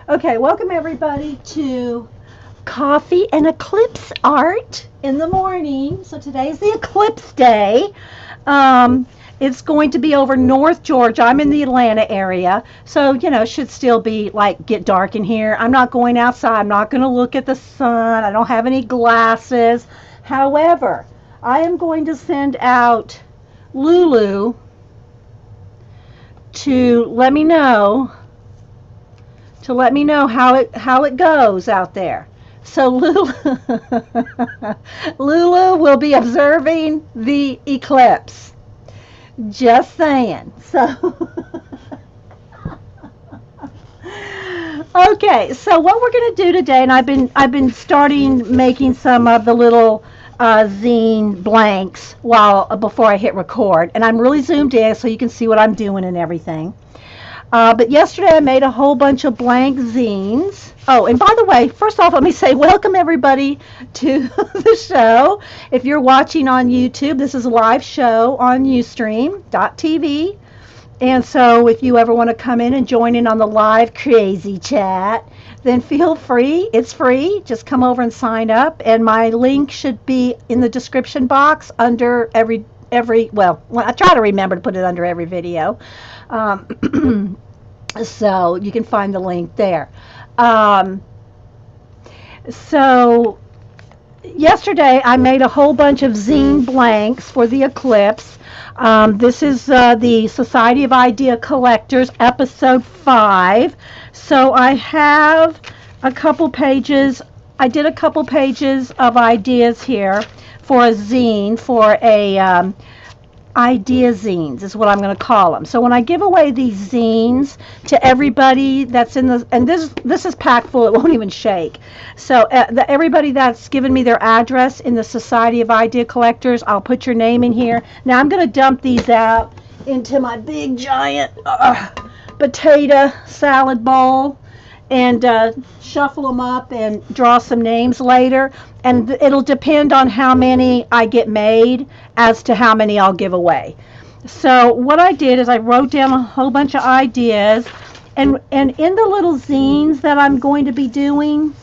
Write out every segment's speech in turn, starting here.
Okay, welcome everybody to Coffee and Eclipse Art in the morning. So today's the eclipse day. Um, it's going to be over North Georgia. I'm in the Atlanta area, so it should still be like get dark in here. I'm not going outside. I'm not going to look at the sun. I don't have any glasses. However, I am going to send out Lulu to let me know how it goes out there. So Lulu will be observing the eclipse. Just saying. So okay, so what we're going to do today, and I've been starting making some of the little zine blanks before I hit record, and I'm really zoomed in so you can see what I'm doing and everything. But yesterday I made a whole bunch of blank zines. Oh, and by the way, first off, let me say welcome everybody to the show. If you're watching on YouTube, this is a live show on Ustream.tv. And so if you ever want to come in and join in on the live crazy chat, then feel free. It's free. Just come over and sign up. And my link should be in the description box under well, I try to remember to put it under every video. So you can find the link there. So yesterday I made a whole bunch of zine blanks for the eclipse. This is the Society of Idea Collectors, Episode 5. So I have a couple pages. I did a couple pages of ideas here for a zine, for a idea zines is what I'm going to call them. So when I give away these zines to everybody that's in the, and this is packed full, it won't even shake. So everybody that's given me their address in the Society of Idea Collectors, I'll put your name in here. Now I'm going to dump these out into my big giant potato salad bowl and shuffle them up and draw some names later. And it'll depend on how many I get made as to how many I'll give away. So what I did is I wrote down a whole bunch of ideas, and in the little zines that I'm going to be doing,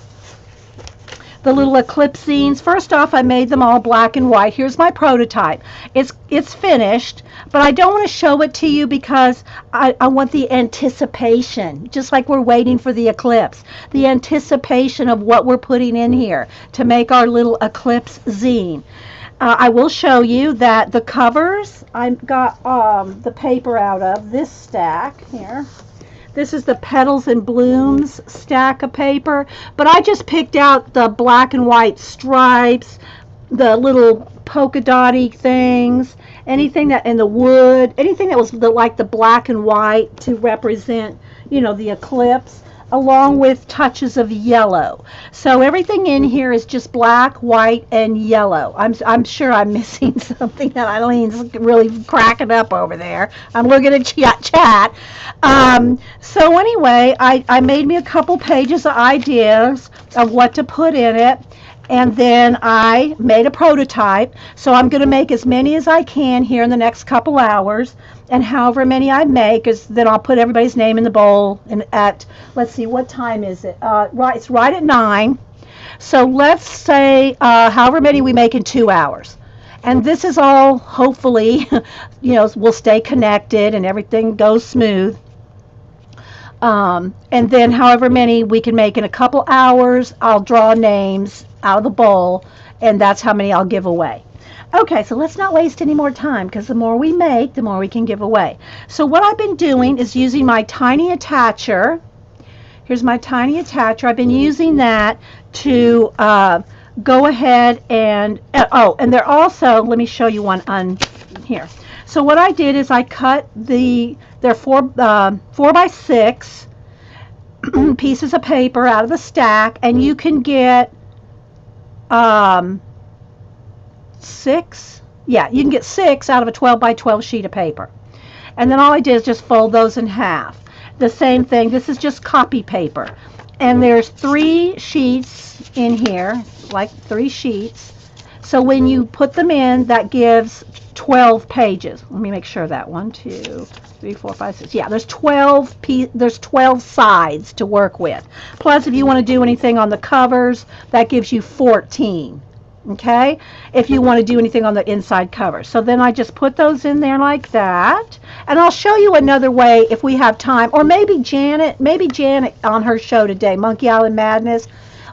the little eclipse zines, first off I made them all black and white. Here's my prototype. It's finished, but I don't want to show it to you because I want the anticipation, just like we're waiting for the eclipse, the anticipation of what we're putting in here to make our little eclipse zine. I will show you that the covers I got the paper out of this stack here. This is the Petals and Blooms stack of paper, but I just picked out the black and white stripes, the little polka dotty things, anything that in the wood, anything that was like the black and white to represent, the eclipse, along with touches of yellow. So everything in here is just black, white, and yellow. I'm sure I'm missing something that Eileen's really cracking up over there. I'm looking at chat. So anyway, I made me a couple pages of ideas of what to put in it. And then I made a prototype, so I'm going to make as many as I can here in the next couple hours, and however many I make, then I'll put everybody's name in the bowl, and let's see, what time is it? It's right at 9, so let's say however many we make in 2 hours. And this is all, hopefully, we'll stay connected and everything goes smooth. And then however many we can make in a couple hours, I'll draw names out of the bowl, and that's how many I'll give away. Okay, so let's not waste any more time, because the more we make, the more we can give away. So what I've been doing is using my tiny attacher. Here's my tiny attacher. I've been using that to go ahead and, and they're also, let me show you one on here. So what I did is I cut they're 4 by 6 pieces of paper out of the stack, and you can get 6. Yeah, you can get 6 out of a 12 by 12 sheet of paper. And then all I did is just fold those in half. The same thing. This is just copy paper. And there's 3 sheets in here, like 3 sheets. So when you put them in, that gives 12 pages. Let me make sure that 1, 2, 3, 4, 5, 6. Yeah, there's 12 sides to work with. Plus, if you want to do anything on the covers, that gives you 14. Okay, if you want to do anything on the inside cover. So then I just put those in there like that, and I'll show you another way if we have time, or maybe Janet on her show today, Monkey Island Madness.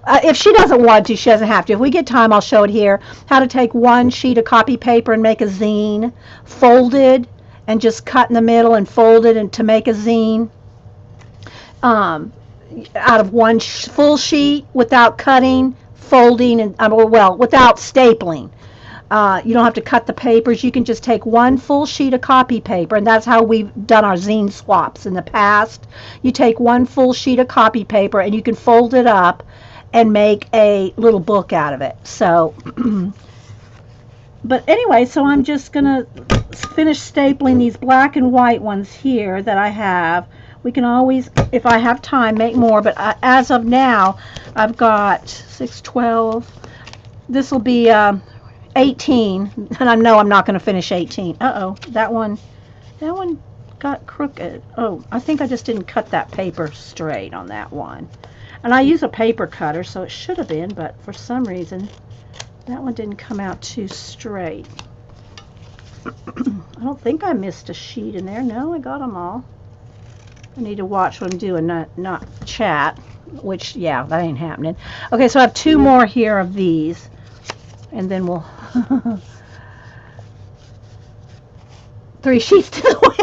If she doesn't want to, she doesn't have to. If we get time, I'll show it here, how to take one sheet of copy paper and make a zine, folded, and just cut in the middle and fold it and to make a zine out of one full sheet without cutting, folding, and without stapling. You don't have to cut the papers. You can just take one full sheet of copy paper, and that's how we've done our zine swaps in the past. You take one full sheet of copy paper and you can fold it up and make a little book out of it. So but anyway, so I'm just gonna finish stapling these black and white ones here that I have. We can always, if I have time, make more, but as of now, I've got 6, 12. This will be 18, and I know I'm not going to finish 18. Uh-oh, that one got crooked. Oh, I think I just didn't cut that paper straight on that one. And I use a paper cutter, so it should have been, but for some reason, that one didn't come out too straight. I don't think I missed a sheet in there. No, I got them all. I need to watch what I'm doing, not chat, which, yeah, that ain't happening. Okay, so I have 2 more here of these, and then we'll... 3 sheets to the win.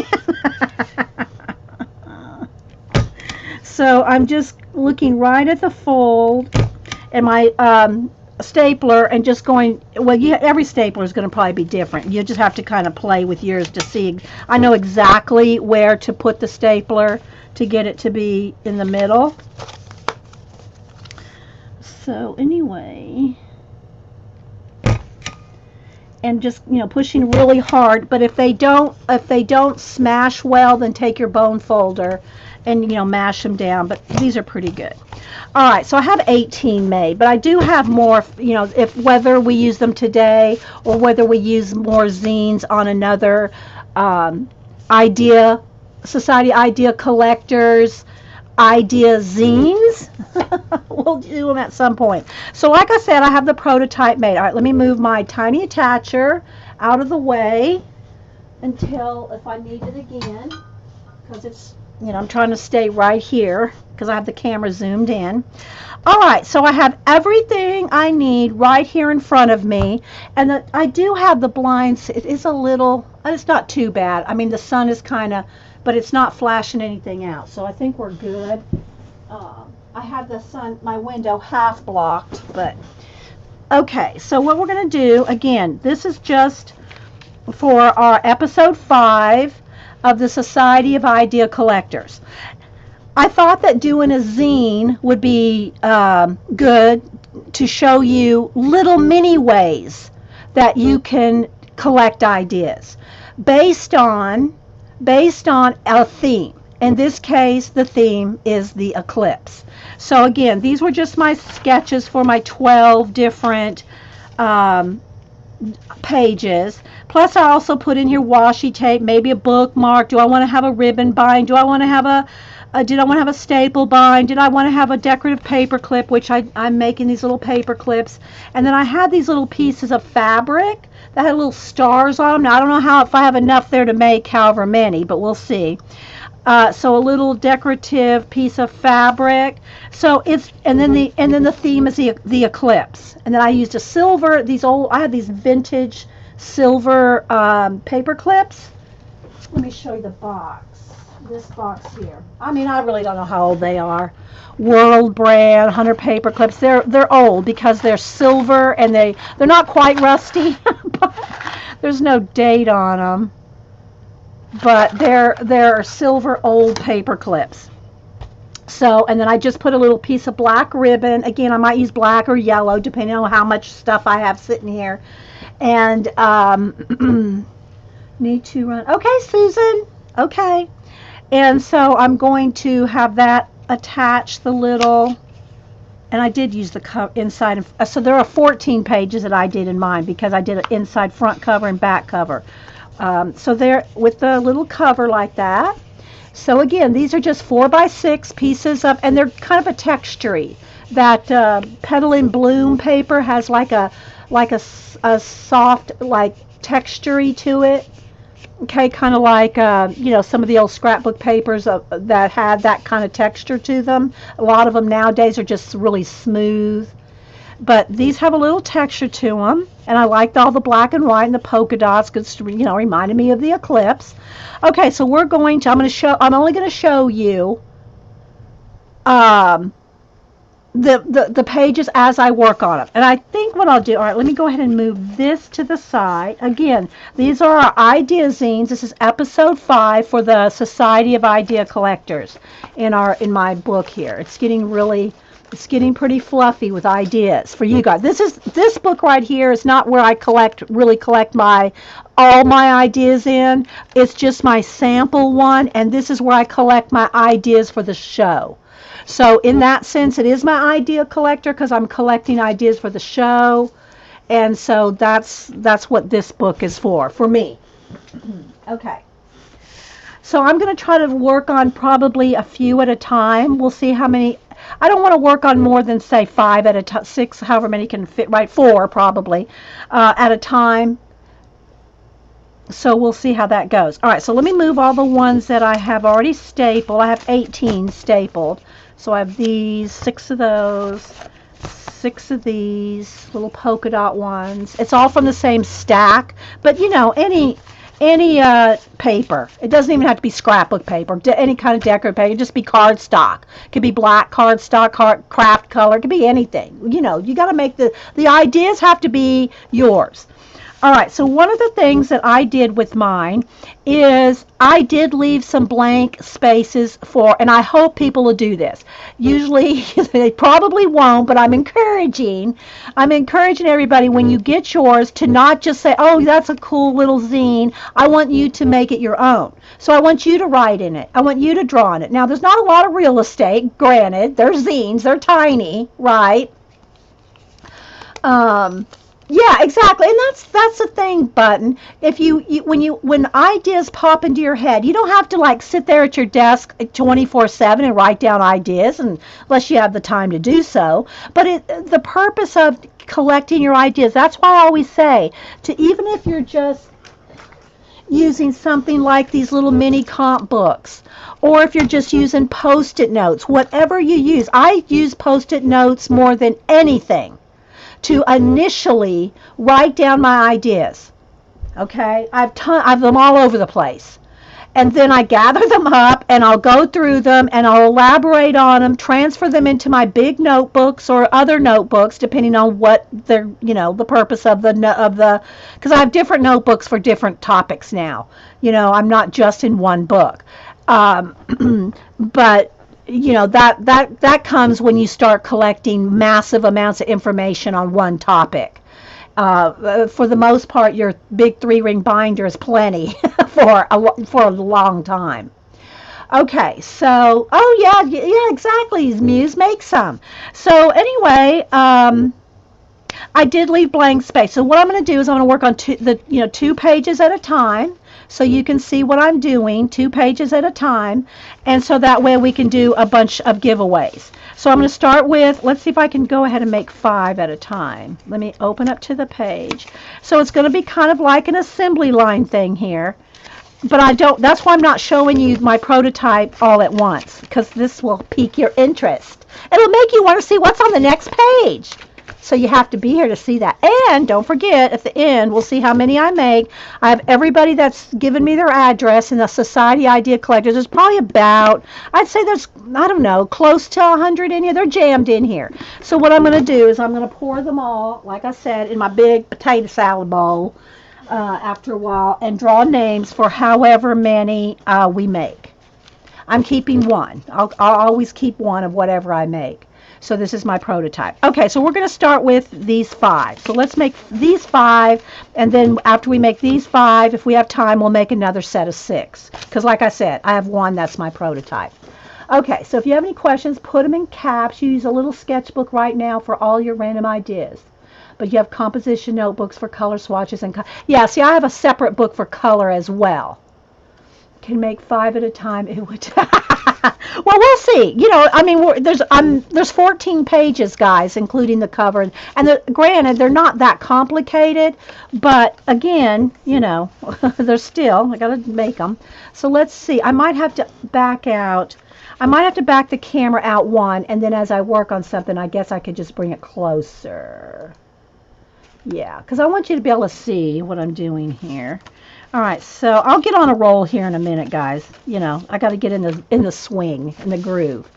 So I'm just looking right at the fold and my stapler and just going, well, every stapler is going to probably be different. You just have to kind of play with yours to see. I know exactly where to put the stapler to get it to be in the middle. So anyway, and just, you know, pushing really hard, but if they don't smash well, then take your bone folder and, you know, mash them down, but these are pretty good. All right, so I have 18 made, but I do have more, you know, if whether we use them today or whether we use more zines on another Society Idea Collectors, Idea Zines. We'll do them at some point. So like I said, I have the prototype made. All right, let me move my tiny attacher out of the way until if I need it again, because it's, you know, I'm trying to stay right here because I have the camera zoomed in. All right, so I have everything I need right here in front of me, and I do have the blinds. It is a little, it's not too bad. I mean, the sun is kind of, but it's not flashing anything out, so I think we're good. I have the sun, my window half blocked, but okay. So what we're going to do, again, this is just for our episode 5 of the Society of Idea Collectors. I thought that doing a zine would be good to show you little mini ways that you can collect ideas based on a theme. In this case, the theme is the eclipse. So again, these were just my sketches for my 12 different pages. Plus, I also put in here washi tape, maybe a bookmark. Do I want to have a ribbon bind? Do I want to have did I want to have a staple bind? Did I want to have a decorative paper clip, which I'm making these little paper clips. And then I had these little pieces of fabric that had little stars on them. Now, I don't know if I have enough there to make however many, but we'll see. So a little decorative piece of fabric. So it's, and then the theme is the eclipse. And then I used a silver, I had these vintage silver paper clips. Let me show you the box. This box here. I mean, I really don't know how old they are. World brand 100 paper clips. They're old because they're silver and they're not quite rusty. But there's no date on them. But they're silver old paper clips. So, and then I just put a little piece of black ribbon. Again, I might use black or yellow depending on how much stuff I have sitting here. And need to run. Okay, Susan. Okay. And so I'm going to have that attach the little, and I did use the inside. So there are 14 pages that I did in mine because I did an inside front cover and back cover. So they're with the little cover like that. So again, these are just 4x6 pieces of, and they're kind of a textury. That Petal and Bloom paper has a soft like textury to it. Okay, kind of like some of the old scrapbook papers that had that kind of texture to them. A lot of them nowadays are just really smooth. But these have a little texture to them, and I liked all the black and white and the polka dots because reminded me of the Eclipse. Okay, so I'm only going to show you the pages as I work on them. And I think what I'll do, all right, let me go ahead and move this to the side. Again, these are our idea zines. This is episode 5 for the Society of Idea Collectors in my book here. It's getting pretty fluffy with ideas for you guys. This book right here is not where I really collect all my ideas in. It's just my sample one, and this is where I collect my ideas for the show. So in that sense, it is my idea collector because I'm collecting ideas for the show, and so that's what this book is for me. Okay. So I'm going to try to work on probably a few at a time. We'll see how many. I don't want to work on more than, say, 5 at a time, 6, however many can fit, right? 4 probably at a time. So we'll see how that goes. All right, so let me move all the ones that I have already stapled. I have 18 stapled. So I have these, 6 of those, 6 of these little polka dot ones. It's all from the same stack, but any paper. It doesn't even have to be scrapbook paper. Any kind of decorative paper. It can just be cardstock. It could be black cardstock, craft color. It could be anything. You got to make the ideas have to be yours. All right, so one of the things that I did with mine is I did leave some blank spaces and I hope people will do this. Usually they probably won't, but I'm encouraging everybody when you get yours to not just say, oh, that's a cool little zine. I want you to make it your own. So I want you to write in it. I want you to draw in it. Now, there's not a lot of real estate, granted. They're zines. They're tiny, right? Yeah, exactly, and that's the thing, Button. If when ideas pop into your head, you don't have to sit there at your desk 24/7 and write down ideas, unless you have the time to do so. But the purpose of collecting your ideas, that's why I always say even if you're just using something like these little mini comp books, or if you're just using Post-it notes, whatever you use. I use Post-it notes more than anything to initially write down my ideas. Okay, I've them all over the place, and then I gather them up and I'll go through them and I'll elaborate on them, transfer them into my big notebooks or other notebooks depending on what they're the purpose of the because I have different notebooks for different topics now. I'm not just in one book, but that comes when you start collecting massive amounts of information on one topic. For the most part, your big 3-ring binder is plenty for a long time. Okay, so yeah, exactly. Muse, make some. So anyway, I did leave blank space. So what I'm going to do is I'm going to work on 2 pages at a time. So you can see what I'm doing, 2 pages at a time, and so that way we can do a bunch of giveaways. So I'm going to start with, let's see if I can go ahead and make 5 at a time. Let me open up to the page. So it's going to be kind of like an assembly line thing here, but that's why I'm not showing you my prototype all at once, because this will pique your interest. It'll make you want to see what's on the next page. So you have to be here to see that. And don't forget, at the end, we'll see how many I make. I have everybody that's given me their address in the Society Idea Collectors. There's probably about, I'd say there's, I don't know, close to 100 in here. They're jammed in here. So what I'm going to do is I'm going to pour them all, like I said, in my big potato salad bowl after a while and draw names for however many we make. I'm keeping one. I'll always keep one of whatever I make. So this is my prototype. Okay, so we're going to start with these 5. So let's make these 5, and then after we make these 5, if we have time, we'll make another set of 6. Because like I said, I have one that's my prototype. Okay, so if you have any questions, put them in caps. Use a little sketchbook right now for all your random ideas. but you have composition notebooks for color swatches and yeah, see, I have a separate book for color as well. Can make 5 at a time. It would well, we'll see. You know, I mean, there's 14 pages, guys, including the cover, and granted, they're not that complicated, but again, you know, they're still, I gotta make them. So let's see. I might have to back out. I might have to back the camera out one, and then as I work on something, I guess I could just bring it closer. Yeah, because I want you to be able to see what I'm doing here. All right, so I'll get on a roll here in a minute, guys. You know, I got to get in the swing, in the groove.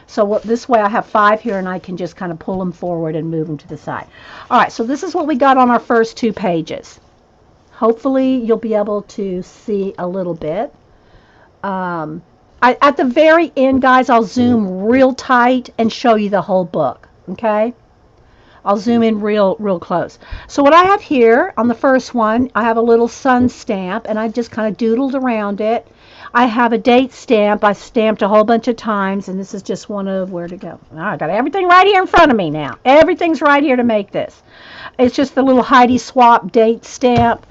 So this way I have 5 here, and I can just kind of pull them forward and move them to the side. All right, so this is what we got on our first 2 pages. Hopefully you'll be able to see a little bit. At the very end, guys, I'll zoom real tight and show you the whole book, okay? I'll zoom in real close. So what I have here on the first one, I have a little sun stamp, and I just kind of doodled around it. I have a date stamp. I stamped a whole bunch of times, and this is just one of where to go. I got everything right here in front of me now. Everything's right here to make this. It's just the little Heidi Swap date stamp.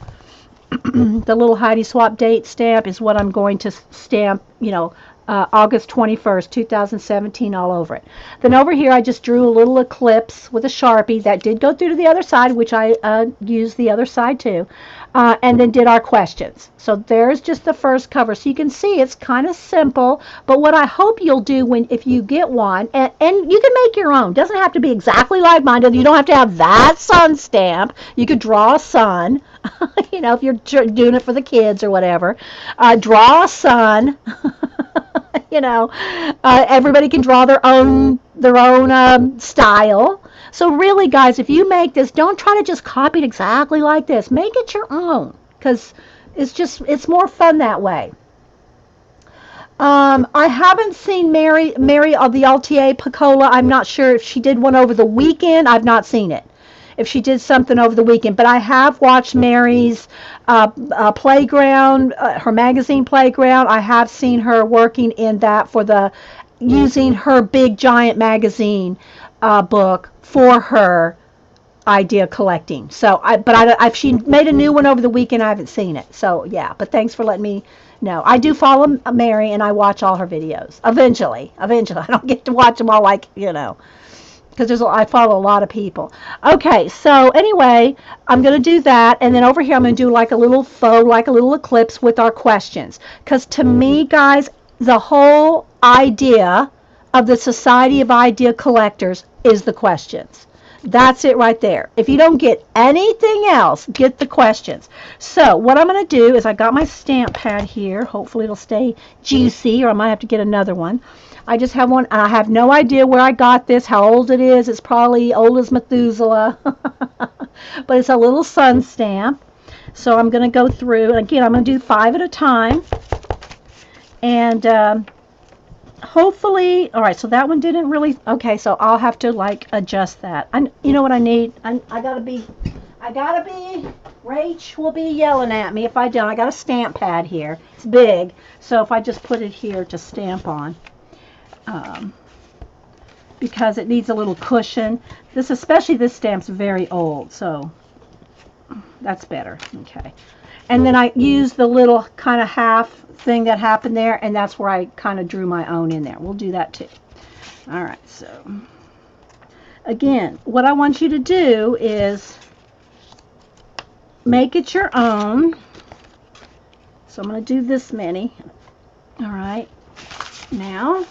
The little Heidi Swap date stamp is what I'm going to stamp, you know, August 21st, 2017 all over it. Then over here I just drew a little eclipse with a Sharpie that did go through to the other side, which I used the other side too, and then did our questions. So there's just the first cover. So you can see it's kind of simple, but what I hope you'll do if you get one, and you can make your own. Doesn't have to be exactly like mine. You don't have to have that sun stamp. You could draw a sun, you know, if you're doing it for the kids or whatever. Draw a sun. You know, everybody can draw their own style. So really, guys, if you make this, don't try to just copy it exactly like this. Make it your own, because it's more fun that way. I haven't seen Mary of the LTA Picola. I'm not sure if she did one over the weekend. I've not seen it. If she did something over the weekend, but I have watched Mary's playground, her magazine playground. I have seen her working in that using her big giant magazine book for her idea collecting. So, if she made a new one over the weekend, I haven't seen it. So yeah, but thanks for letting me know. I do follow Mary, and I watch all her videos. Eventually, I don't get to watch them all, like, you know, because I follow a lot of people. Okay, so anyway, I'm going to do that, and then over here I'm going to do like a little eclipse with our questions. Because to me, guys, the whole idea of the Society of Idea Collectors is the questions. That's it right there. If you don't get anything else, get the questions. So what I'm going to do is, I got my stamp pad here. Hopefully it'll stay juicy, or I might have to get another one. I just have one, and I have no idea where I got this, how old it is. It's probably old as Methuselah. But it's a little sun stamp. So I'm going to go through, and again, I'm going to do 5 at a time. And hopefully, all right, so that one didn't really, okay, so I'll have to, like, adjust that. You know what I need? I got to be, Rach will be yelling at me if I don't. I got a stamp pad here. It's big, so if I just put it here to stamp on. Because it needs a little cushion. Especially this stamp's very old, so that's better. Okay, and then I use the little kind of half thing that happened there, and that's where I kind of drew my own in there. We'll do that too. All right, so again, what I want you to do is make it your own. So I'm going to do this many. All right, now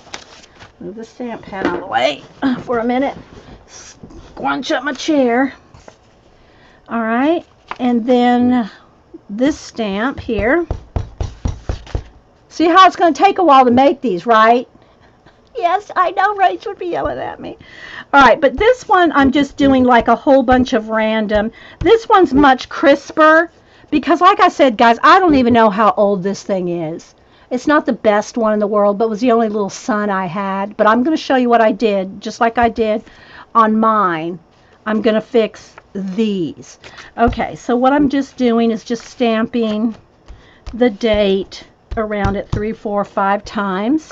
move the stamp pad out of the way for a minute. Squunch up my chair. All right, and then this stamp here. See how it's going to take a while to make these, right? Yes, I know Rach would be yelling at me. All right, but this one I'm just doing like a whole bunch of random. This one's much crisper because, like I said, guys, I don't even know how old this thing is. It's not the best one in the world, but it was the only little sun I had. But I'm going to show you what I did, just like I did on mine. I'm going to fix these. Okay, so what I'm just doing is just stamping the date around it 3, 4, 5 times.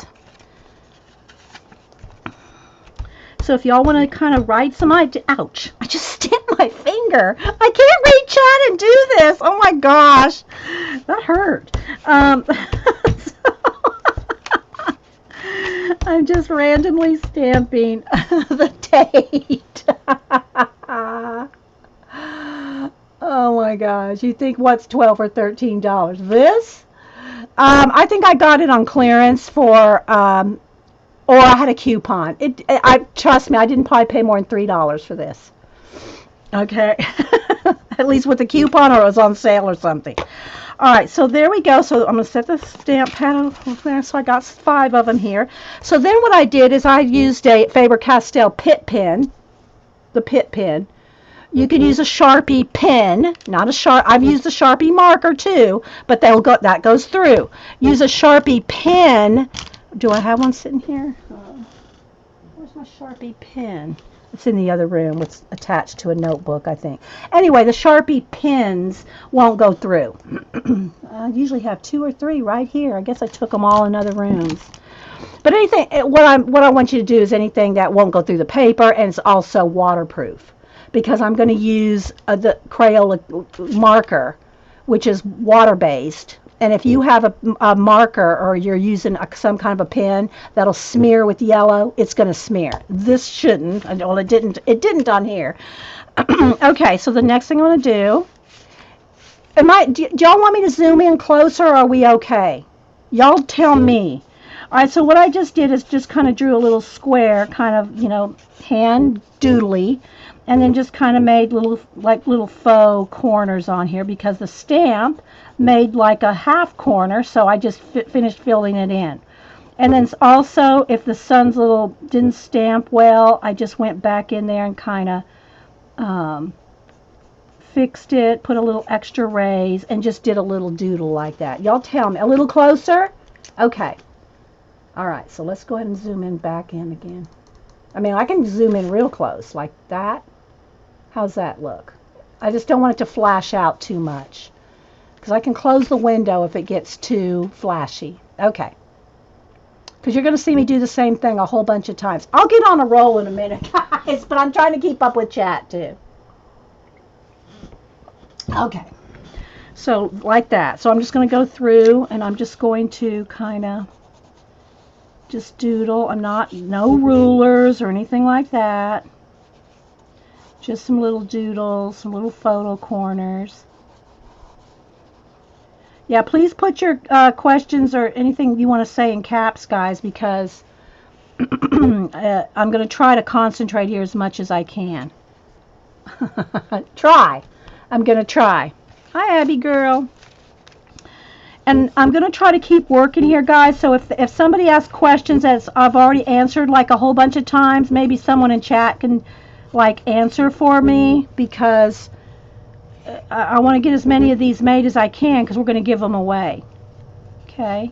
So if y'all want to kind of write some idea, ouch, I just stamped my finger. finger. I can't read chat and do this. Oh my gosh. That hurt. I'm just randomly stamping the date. Oh my gosh. You think what's $12 or $13? This? I think I got it on clearance for, or I had a coupon. Trust me, I didn't probably pay more than $3 for this. Okay. At least with the coupon, or it was on sale or something. All right, so there we go. So I'm going to set the stamp pad over there. So I got 5 of them here. So then what I did is I used a Faber-Castell Pitt pen, the Pitt pen. You can use a Sharpie pen, not a I've used a Sharpie marker too, but that goes through. Use a Sharpie pen. Do I have one sitting here? Where's my Sharpie pen? It's in the other room. It's attached to a notebook, I think. Anyway, the Sharpie pens won't go through. I usually have 2 or 3 right here. I guess I took them all in other rooms. But anything, what I want you to do is anything that won't go through the paper, and it's also waterproof. Because I'm going to use the Crayola marker, which is water-based. And if you have a marker, or you're using some kind of a pen that'll smear with yellow, it's going to smear. This shouldn't. Well, it didn't on here. Okay, so the next thing I'm going to do, do y'all want me to zoom in closer, or are we okay? Y'all tell me. All right, so what I just did is just kind of drew a little square, kind of, hand doodly, and then just kind of made little faux corners on here, because the stamp made like a half corner, so I just finished filling it in. And then also, if the sun's didn't stamp well, I just went back in there and kind of fixed it, put a little extra raise, and just did a little doodle like that. Y'all tell me. A little closer? Okay. All right, so let's go ahead and zoom in back in again. I mean, I can zoom in real close like that. How's that look? I just don't want it to flash out too much, because I can close the window if it gets too flashy. Okay. Because you're going to see me do the same thing a whole bunch of times. I'll get on a roll in a minute, guys, but I'm trying to keep up with chat, too. Okay. So, like that. So, I'm just going to go through, and I'm just going to kind of just doodle. No rulers or anything like that. Just some little doodles, some little photo corners. Yeah, please put your questions or anything you want to say in caps, guys, because I'm going to try to concentrate here as much as I can. I'm going to try. Hi, Abby girl. And I'm going to try to keep working here, guys. So if somebody asks questions that I've already answered like a whole bunch of times, maybe someone in chat can answer for me, because I want to get as many of these made as I can, because we're going to give them away. Okay.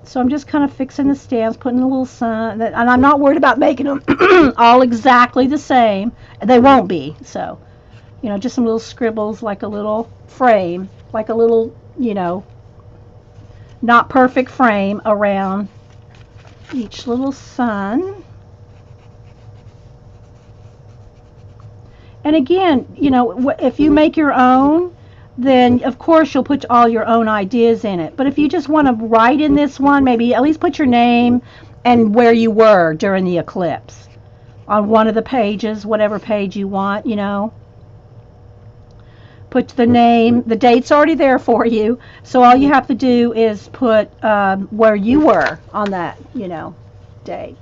So I'm just kind of fixing the stamps, putting a little sun, and I'm not worried about making them all exactly the same. They won't be. So, just some little scribbles, like a little frame, like a little, not perfect frame around each little sun. And again, if you make your own, then of course you'll put all your own ideas in it. But if you just want to write in this one, maybe at least put your name and where you were during the eclipse on one of the pages, whatever page you want, Put the name, the date's already there for you. So all you have to do is put where you were on that, date.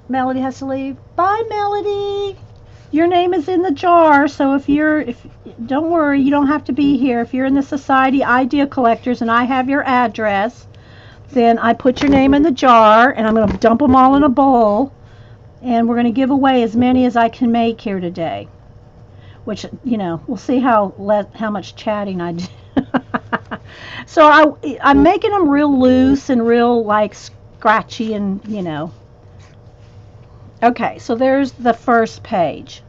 Melody has to leave. Bye, Melody. Your name is in the jar, so don't worry, you don't have to be here. If you're in the Society Idea Collectors and I have your address, then I put your name in the jar, and I'm going to dump them all in a bowl, and we're going to give away as many as I can make here today. Which, we'll see how much chatting I do. So I'm making them real loose and real scratchy and Okay, so there's the first page.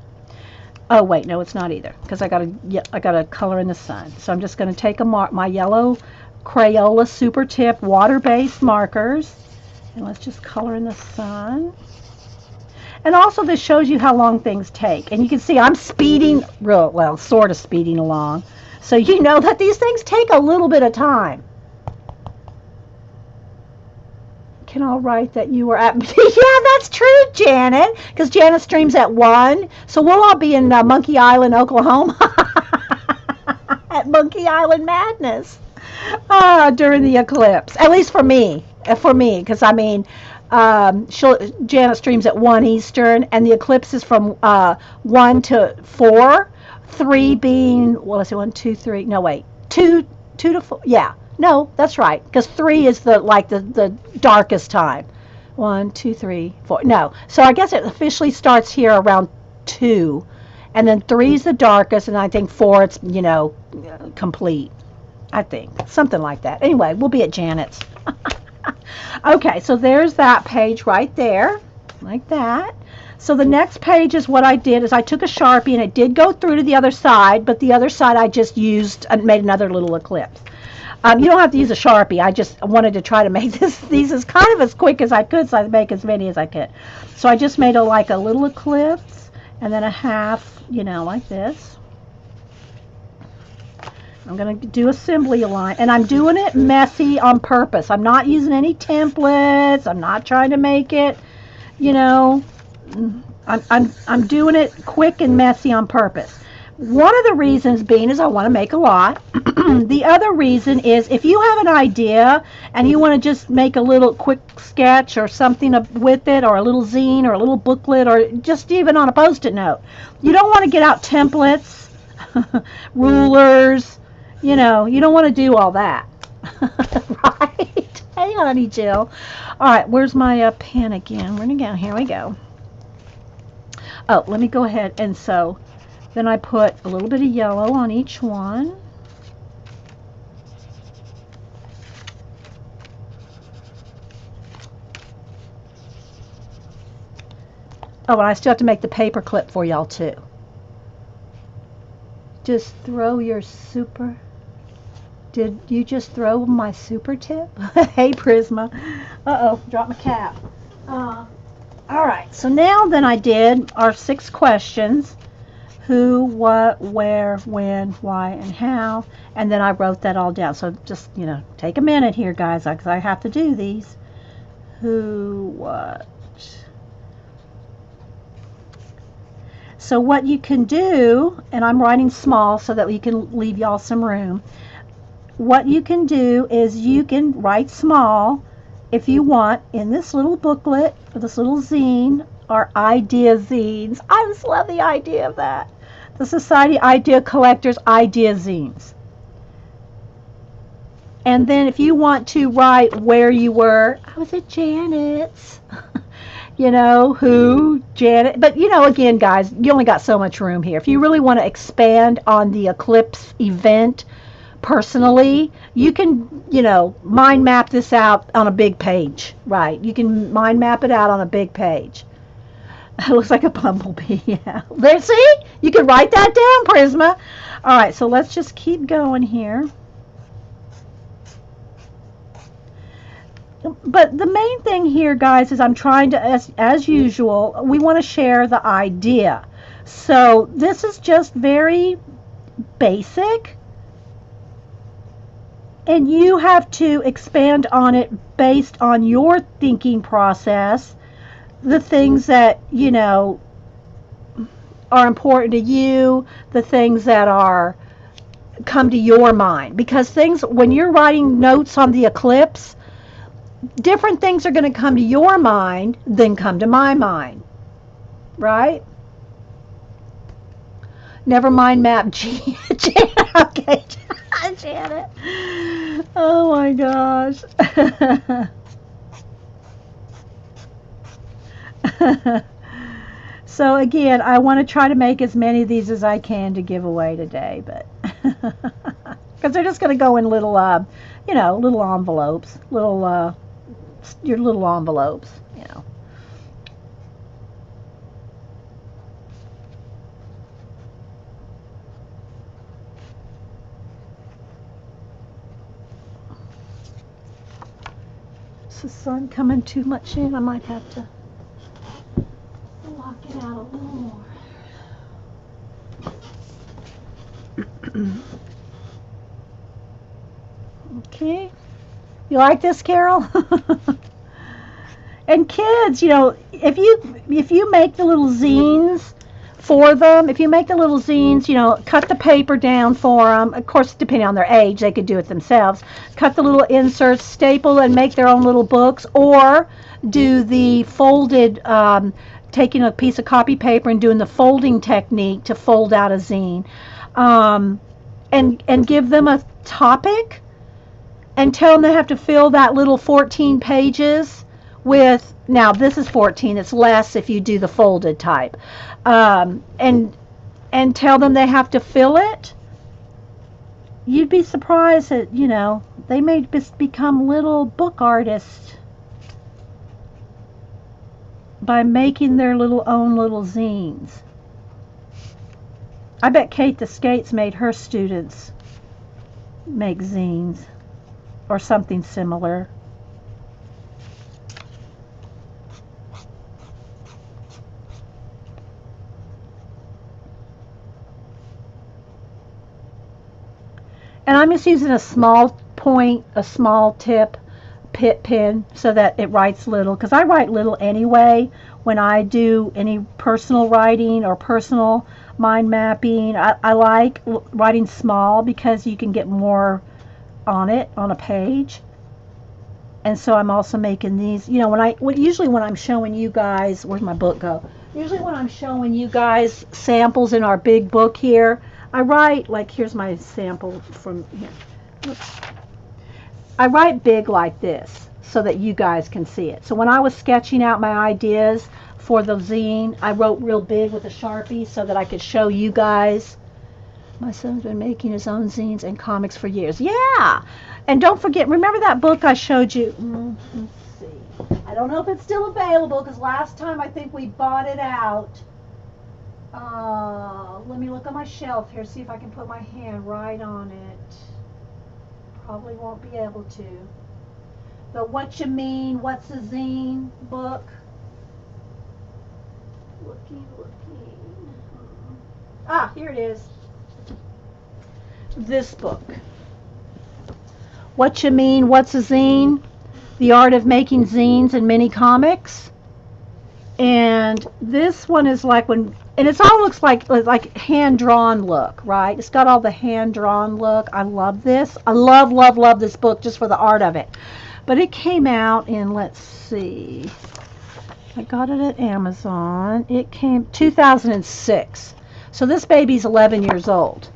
Oh wait, no, it's not either, because I got a color in the sun. So I'm just going to take my yellow Crayola Super Tip water-based markers, and let's just color in the sun. And also this shows you how long things take. And you can see I'm speeding, sort of speeding along. So you know that these things take a little bit of time. Can I write that you were at... Yeah, that's true, Janet. Because Janet streams at 1. So we'll all be in Monkey Island, Oklahoma. At Monkey Island Madness. During the eclipse. At least for me. Because I mean... Janet streams at 1 Eastern, and the eclipse is from 1 to 4, 3 being, well, let's see, 1, 2, 3, no, wait, 2 to 4, yeah, no, that's right, because 3 is the darkest time. 1, 2, 3, 4, no, so I guess it officially starts here around 2, and then 3 is the darkest, and I think 4, it's, complete, I think, something like that. Anyway, we'll be at Janet's. Okay, so there's that page right there, like that. So the next page is what I did is I took a Sharpie, and it did go through to the other side, but the other side I just used and made another little eclipse. You don't have to use a Sharpie. I just wanted to try to make these as kind of as quick as I could, so I make as many as I could. So I just made a little eclipse, and then a half, like this. I'm going to do assembly line, and I'm doing it messy on purpose. I'm not using any templates. I'm not trying to make it, I'm doing it quick and messy on purpose. One of the reasons being is I want to make a lot. The other reason is if you have an idea and you want to just make a little quick sketch or something with it, or a little zine or a little booklet, or just even on a Post-it note, you don't want to get out templates, rulers. You don't want to do all that. Right? Hey, honey Jill. All right, where's my pen again? Where'd it go? Here we go. Oh, let me go ahead. And so then I put a little bit of yellow on each one. Oh, and I still have to make the paper clip for y'all too. Just throw your super... Did you just throw my super tip? Hey, Prisma. Uh-oh, dropped my cap. All right, so now then I did our 6 questions. Who, what, where, when, why, and how. And then I wrote that all down. So just, take a minute here, guys, because I have to do these. Who, what. So what you can do, and I'm writing small so that we can leave y'all some room. What you can do is you can write small if you want in this little booklet or this little zine, or idea zines. I just love the idea of that. The Society Idea Collectors Idea Zines. And then if you want to write where you were, I was at Janet's. Who, Janet. But, again, guys, you only got so much room here. If you really want to expand on the eclipse event personally, you can, mind map this out on a big page, right? You can mind map it out on a big page. It looks like a bumblebee, yeah. There, see? You can write that down, Prisma. All right, so let's just keep going here. But the main thing here, guys, is I'm trying to, as usual, we want to share the idea. So this is just very basic. And you have to expand on it based on your thinking process, the things that, are important to you, the things that come to your mind. Because when you're writing notes on the eclipse, different things are going to come to your mind than come to my mind. Right? Never mind map G. Okay, Janet. Oh my gosh. So again, I want to try to make as many of these as I can to give away today, but because they're just going to go in little, little envelopes, your little envelopes, Is the sun coming too much in? I might have to. Get out a little more. Okay. You like this, Carol? And kids, if you make the little zines for them, if you make the little zines, cut the paper down for them. Of course, depending on their age, they could do it themselves. Cut the little inserts, staple, and make their own little books, or do the folded, taking a piece of copy paper and doing the folding technique to fold out a zine, and give them a topic and tell them they have to fill that little 14 pages with, now this is 14, it's less if you do the folded type, and tell them they have to fill it. You'd be surprised that, they may just become little book artists by making their own little zines. I bet Kate the Skates made her students make zines or something similar. And I'm just using a small point, a small tip pen so that it writes little, because I write little anyway when I do any personal writing or personal mind mapping. I like writing small because you can get more on it on a page. And so I'm also making these, usually when I'm showing you guys, where'd my book go? Usually when I'm showing you guys samples in our big book here, I write, like, here's my sample from here. Oops. I write big like this so that you guys can see it. So when I was sketching out my ideas for the zine, I wrote real big with a Sharpie so that I could show you guys. My son's been making his own zines and comics for years. Yeah! And don't forget, remember that book I showed you? Let's see. I don't know if it's still available because last time I think we bought it out. Let me look on my shelf here, see if I can put my hand right on it. Probably won't be able to. The What You Mean, What's a Zine book. Looking. Ah, here it is. This book. What You Mean, What's a Zine? The Art of Making Zines and Mini Comics. And this one is like and it all looks like hand-drawn look, right? It's got all the hand-drawn look. I love this. I love this book just for the art of it. But it came out in, let's see, I got it at Amazon. It came 2006. So this baby's 11 years old.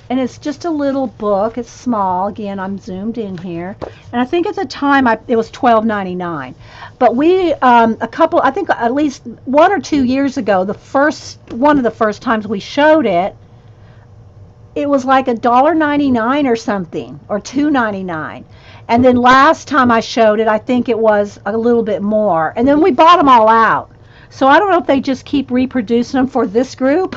And it's just a little book. It's small. Again, I'm zoomed in here. And I think at the time it was $12.99. But we, I think at least 1 or 2 years ago, one of the first times we showed it, it was like $1.99 or something, or $2.99. And then last time I showed it, I think it was a little bit more. And then we bought them all out. So I don't know if they just keep reproducing them for this group.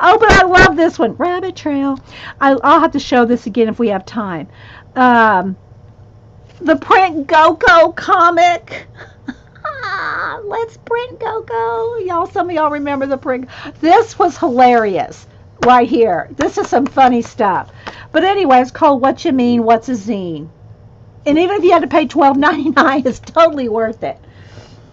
Oh, but I love this one. Rabbit Trail. I'll have to show this again if we have time. The Print Go-Go comic. Let's print Go-Go. Some of y'all remember the print. This was hilarious right here. This is some funny stuff. But anyway, it's called What You Mean, What's a Zine? And even if you had to pay $12.99, it's totally worth it.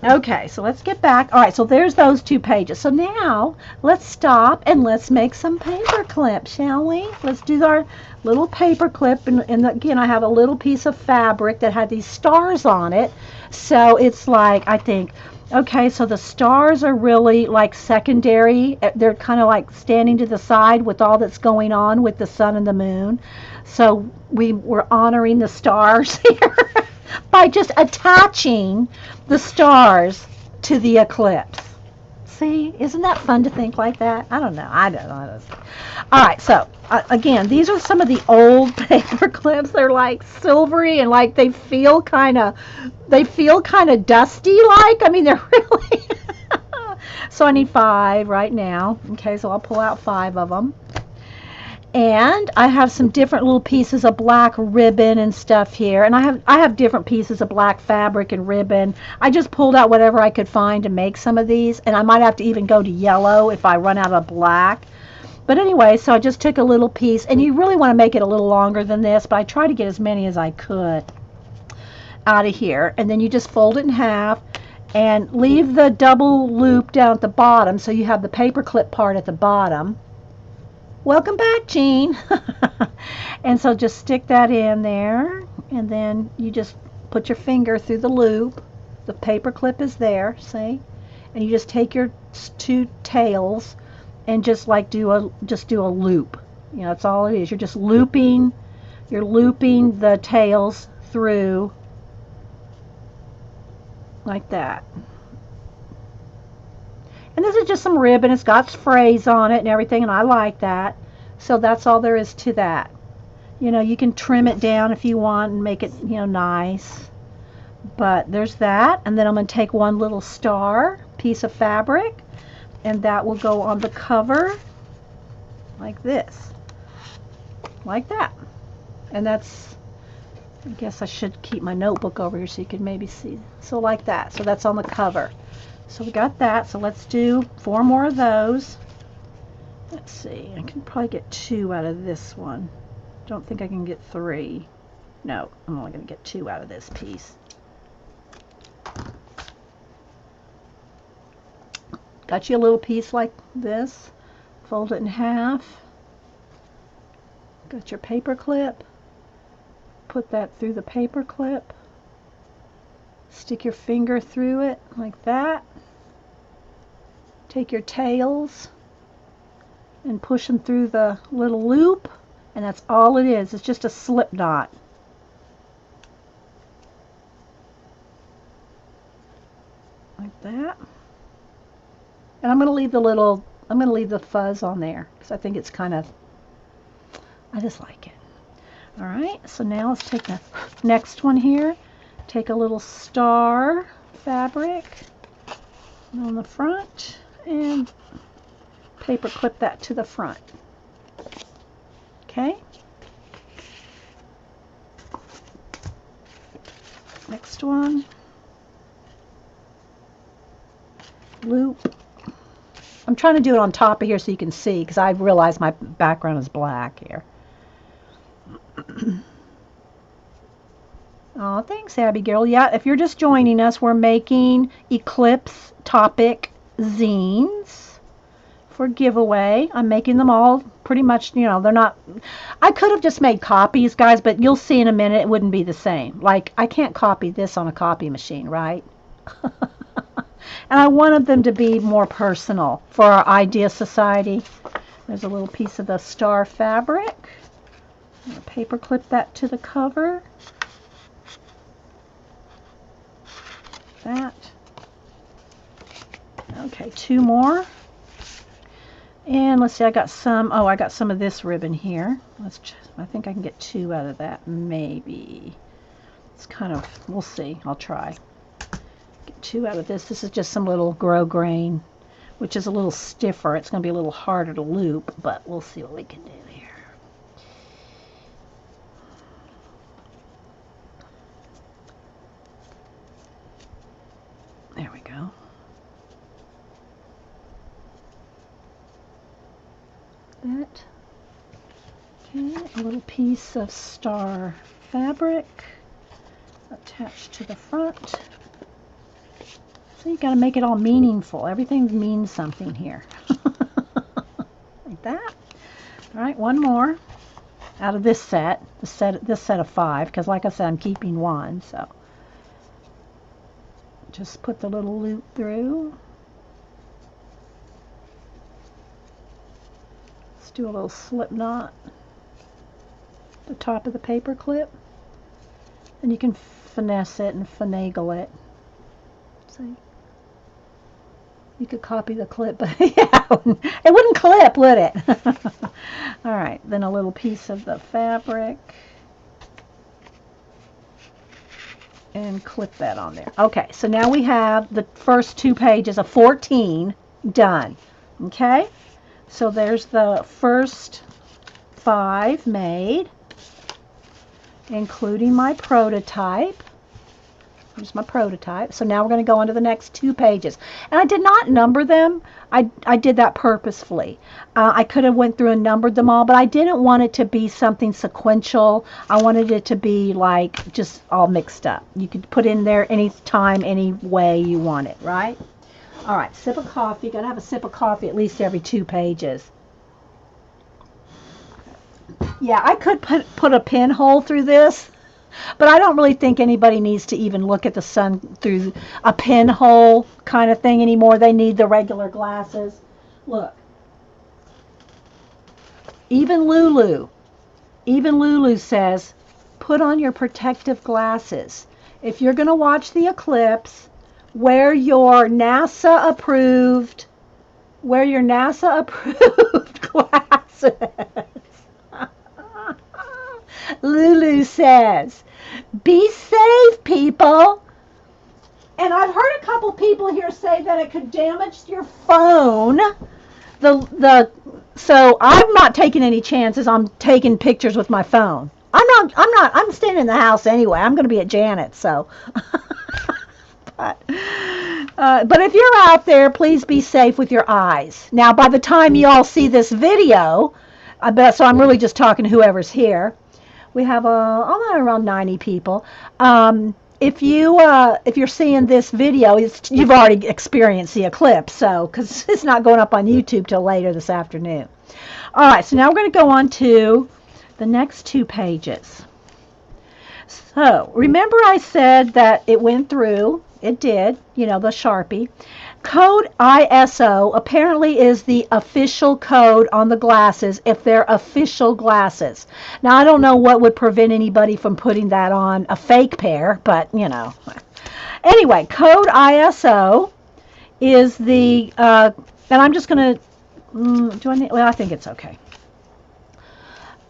Okay, so let's get back. All right, so there's those 2 pages. So now let's stop and let's make some paper clips, shall we? Let's do our little paper clip. And again, I have a little piece of fabric that had these stars on it. So it's like, I think, okay, so the stars are really like secondary. They're kind of like standing to the side with all that's going on with the sun and the moon. So we were honoring the stars here by just attaching the stars to the eclipse. See, isn't that fun to think like that? I don't know. All right, so again, these are some of the old paper clips. They're like silvery and like they feel kind of dusty. Like, I mean, they're really. So I need 5 right now. Okay, so I'll pull out 5 of them. And I have some different little pieces of black ribbon and stuff here. And I have different pieces of black fabric and ribbon. I just pulled out whatever I could find to make some of these. And I might have to even go to yellow if I run out of black. But anyway, so I just took a little piece. And you really want to make it a little longer than this. But I tried to get as many as I could out of here. And then you just fold it in half. And leave the double loop down at the bottom. So you have the paper clip part at the bottom. Welcome back, Jean. And so just stick that in there, and then you just put your finger through the loop. The paper clip is there, see? And you just take your two tails and just like do a loop. You know, that's all it is. You're just looping. You're looping the tails through like that. And this is just some ribbon. It's got sprays on it and everything, and I like that. So that's all there is to that. You know, you can trim it down if you want and make it, you know, nice. But there's that. And then I'm going to take one little star piece of fabric, and that will go on the cover like this. Like that. And that's, I guess I should keep my notebook over here so you can maybe see. So like that. So that's on the cover. So we got that. So let's do 4 more of those. Let's see. I can probably get 2 out of this one. Don't think I can get 3. No, I'm only going to get 2 out of this piece. Got you a little piece like this. Fold it in half. Got your paper clip. Put that through the paper clip. Stick your finger through it like that. Take your tails and push them through the little loop, and that's all it is. It's just a slip knot. Like that. And I'm going to leave the fuzz on there because I think it's kind of, I just like it. All right, so now let's take the next one here. Take a little star fabric on the front and paper clip that to the front. Okay. Next one. Loop. I'm trying to do it on top of here so you can see because I realize my background is black here. Oh, thanks, Abigail. Yeah, if you're just joining us, we're making Eclipse topic zines for giveaway. I'm making them all pretty much, you know, they're not, I could have just made copies, guys, but you'll see in a minute it wouldn't be the same. Like, I can't copy this on a copy machine, right? And I wanted them to be more personal for our Idea Society. There's a little piece of the star fabric. I'm going to paper clip that to the cover. That. Okay, 2 more. And let's see, I got some of this ribbon here. I think I can get 2 out of that, maybe. It's kind of, we'll see. I'll try. Get 2 out of this. This is just some little grosgrain, which is a little stiffer. It's going to be a little harder to loop, but we'll see what we can do here. There we go. That. Okay, a little piece of star fabric attached to the front. So you got to make it all meaningful. Everything means something here. Like that. All right, 1 more out of this set. This set of 5, because like I said, I'm keeping 1. So just put the little loop through. Let's do a little slip knot at the top of the paper clip. And you can finesse it and finagle it. See? You could copy the clip, but yeah, it wouldn't clip, would it? All right, then a little piece of the fabric. And clip that on there. Okay, so now we have the first 2 pages of 14 done. Okay, so there's the first 5 made, including my prototype. Here's my prototype. So now we're going to go on to the next 2 pages. And I did not number them. I did that purposefully. I could have went through and numbered them all, but I didn't want it to be something sequential. I wanted it to be like just all mixed up. You could put in there any time, any way you want it, right? All right, sip of coffee. Got to have a sip of coffee at least every 2 pages. Yeah, I could put a pinhole through this. But I don't really think anybody needs to even look at the sun through a pinhole kind of thing anymore. They need the regular glasses. Look. Even Lulu says, put on your protective glasses. If you're going to watch the eclipse, wear your NASA approved glasses. Lulu says, be safe, people. And I've heard a couple people here say that it could damage your phone. So I'm not taking any chances. I'm taking pictures with my phone. I'm staying in the house anyway. I'm going to be at Janet's, so. But if you're out there, please be safe with your eyes. Now, by the time you all see this video, so I'm really just talking to whoever's here. We have around 90 people. If you're seeing this video, you've already experienced the eclipse, so because it's not going up on YouTube till later this afternoon. All right, so now we're going to go on to the next 2 pages. So remember I said that it went through. It did, the Sharpie. Code ISO apparently is the official code on the glasses if they're official glasses. Now, I don't know what would prevent anybody from putting that on a fake pair, but, Anyway, code ISO is the, and I'm just going to, I think it's okay.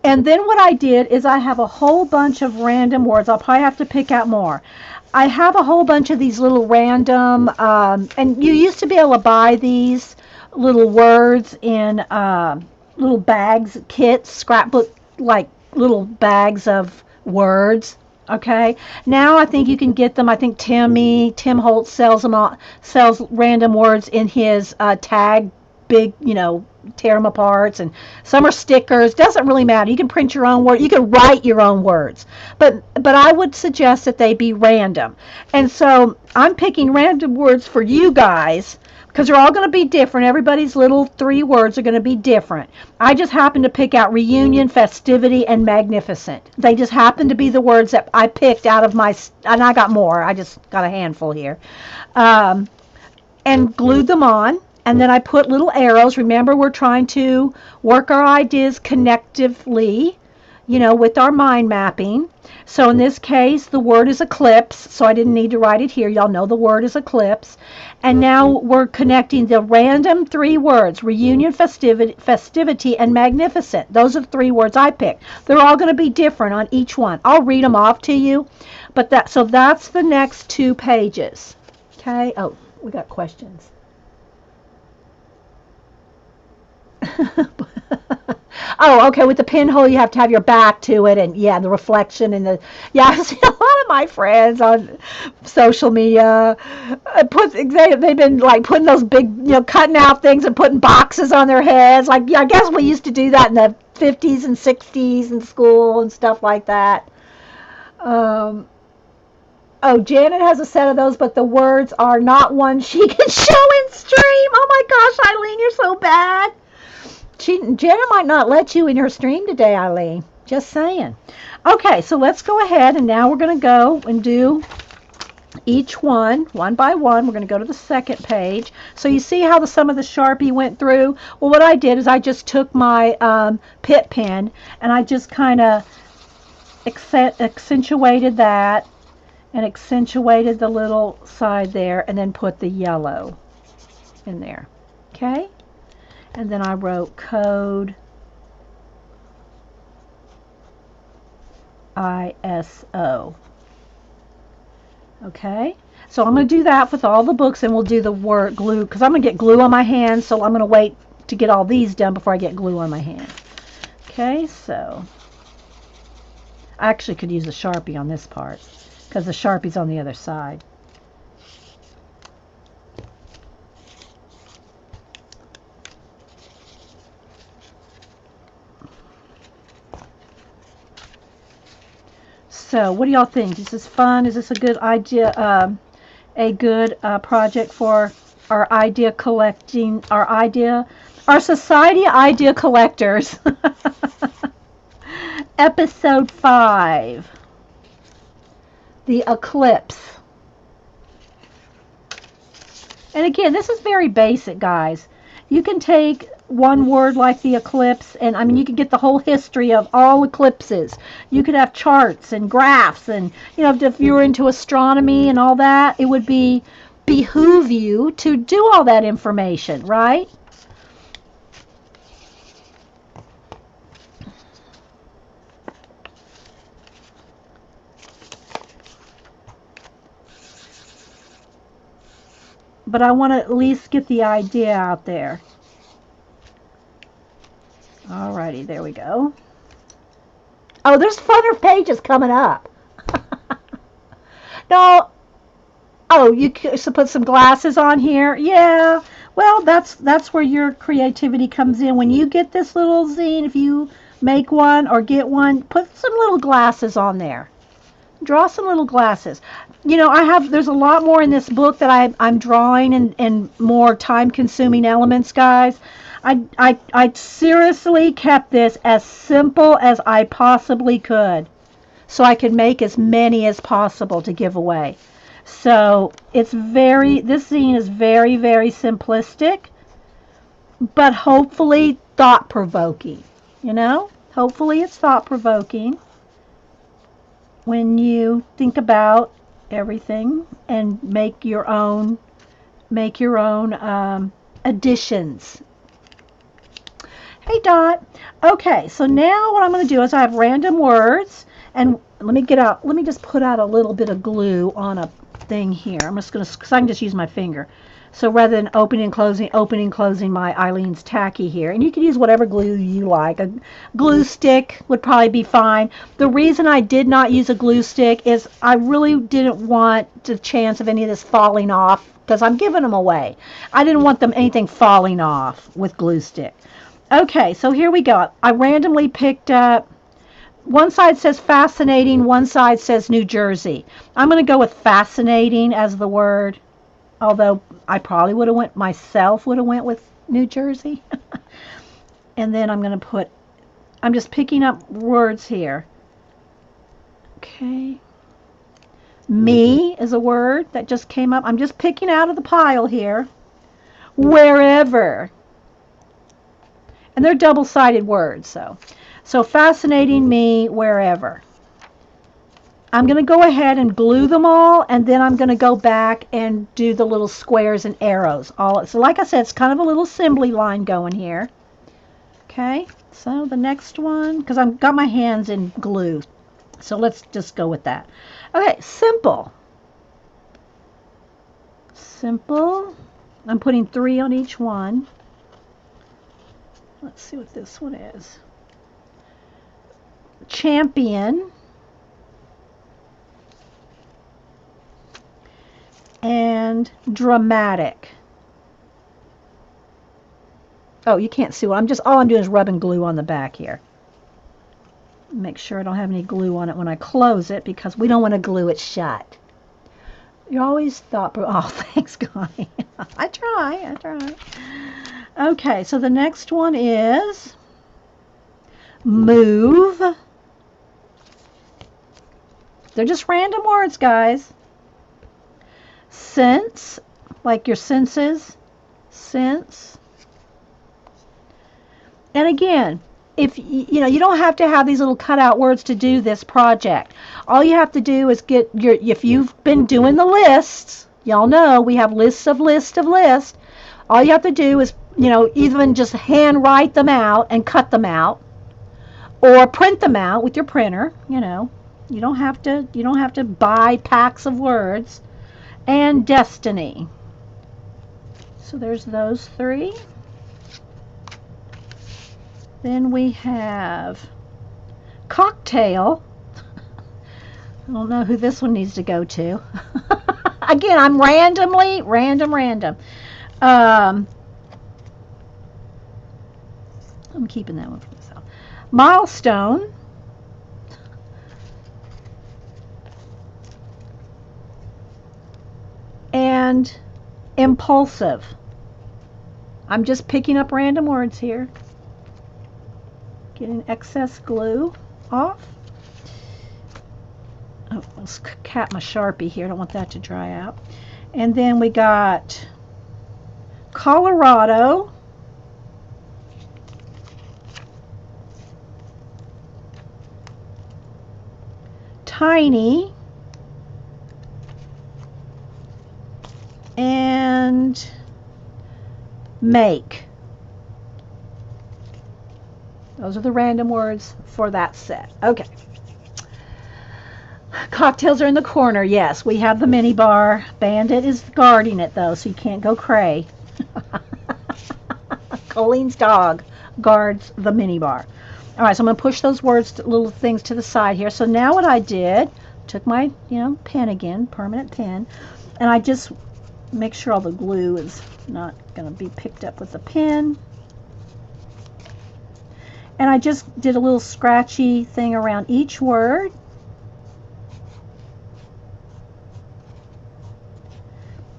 And then what I did is I have a whole bunch of random words. I'll probably have to pick out more. I have a whole bunch of these little random, and you used to be able to buy these little words in little bags, kits, scrapbook, like little bags of words. Okay. Now I think you can get them. I think Tim Holtz sells random words in his tag, big, tear them apart, and some are stickers. Doesn't really matter. You can print your own word. You can write your own words, but I would suggest that they be random. And so I'm picking random words for you guys because they're all going to be different. Everybody's little 3 words are going to be different. I just happened to pick out reunion, festivity, and magnificent. They just happen to be the words that I picked out of and I got more. I just got a handful here, and glued them on. And then I put little arrows. Remember, we're trying to work our ideas connectively, with our mind mapping. So in this case, the word is eclipse, so I didn't need to write it here. Y'all know the word is eclipse. And now we're connecting the random 3 words, reunion, festivity, and magnificent. Those are the 3 words I picked. They're all going to be different on each one. I'll read them off to you. So that's the next 2 pages. Okay. Oh, we got questions. Oh, okay. With the pinhole, you have to have your back to it, and the reflection and I've seen a lot of my friends on social media they've been like putting those big, cutting out things and putting boxes on their heads. Like, I guess we used to do that in the 50s and 60s in school and stuff like that. Oh, Janet has a set of those, but the words are not one she can show in stream. Oh my gosh, Eileen, you're so bad. Jenna might not let you in her stream today, Eileen. Just saying. Okay, so let's go ahead, and now we're going to go and do each one by one. We're going to go to the second page. So you see how some of the Sharpie went through? Well, what I did is I just took my Pit pen, and I just kind of accentuated that, and accentuated the little side there, and then put the yellow in there. Okay? And then I wrote code ISO. Okay? So I'm going to do that with all the books, and we'll do the word glue, because I'm going to get glue on my hands, so I'm going to wait to get all these done before I get glue on my hand. Okay, so I actually could use a Sharpie on this part because the Sharpie's on the other side. So what do y'all think? Is this fun? Is this a good idea? A good project for our idea collecting, our society idea collectors. Episode 5, the eclipse. And again, this is very basic, guys. You can take one word like the eclipse, and I mean, you could get the whole history of all eclipses. You could have charts and graphs, and if you were into astronomy and all that, it would behoove you to do all that information, right? But I want to at least get the idea out there. Alrighty, there we go. Oh, there's funner pages coming up. No. Oh, you should put some glasses on here. Yeah. Well, that's where your creativity comes in. When you get this little zine, if you make one or get one, put some little glasses on there. Draw some little glasses. There's a lot more in this book that I'm drawing and more time-consuming elements, guys. I seriously kept this as simple as I possibly could so I could make as many as possible to give away. So this zine is very, very simplistic, but hopefully thought-provoking. Hopefully it's thought-provoking when you think about everything and make your own additions. Hey Dot. Okay, so now what I'm going to do is I have random words, and let me just put out a little bit of glue on a thing here. I'm just going to, because I can just use my finger. So rather than opening and closing my Eileen's tacky here, and you can use whatever glue you like. A glue stick would probably be fine. The reason I did not use a glue stick is I really didn't want the chance of any of this falling off, because I'm giving them away. I didn't want anything falling off with glue stick. Okay, so here we go. I randomly picked up, one side says fascinating, one side says New Jersey. I'm going to go with fascinating as the word, although I probably would have went with New Jersey. And then I'm just picking up words here. Okay. Me is a word that just came up. I'm just picking out of the pile here. Wherever. And they're double-sided words, so fascinating, me, wherever. I'm going to go ahead and glue them all, and then I'm going to go back and do the little squares and arrows. So like I said, it's kind of a little assembly line going here. Okay, so the next one, because I've got my hands in glue, so let's just go with that. Okay, simple. Simple. I'm putting 3 on each one. Let's see what this one is. Champion. And dramatic. Oh, you can't see what all I'm doing is rubbing glue on the back here. Make sure I don't have any glue on it when I close it, because we don't want to glue it shut. You always thought, oh, thanks, Connie. I try. Okay, so the next one is move. They're just random words, guys. Sense, like your senses. Sense. And again, if you don't have to have these little cutout words to do this project. All you have to do is if you've been doing the lists, y'all know we have lists of lists of lists. All you have to do is even just hand write them out and cut them out, or print them out with your printer. You don't have to buy packs of words. And destiny. So there's those 3. Then we have cocktail. I don't know who this one needs to go to. Again, I'm random. I'm keeping that one for myself. Milestone. And impulsive. I'm just picking up random words here. Getting excess glue off. Oh, let's cap my Sharpie here. I don't want that to dry out. And then we got Colorado. Tiny. And make. Those are the random words for that set. Okay. Cocktails are in the corner. Yes, we have the mini bar. Bandit is guarding it, though, so you can't go cray. Colleen's dog guards the mini bar. All right, so I'm going to push those words, little things to the side here. So now what I did, took my, pen again, permanent pen, and I just make sure all the glue is not going to be picked up with the pen. And I just did a little scratchy thing around each word.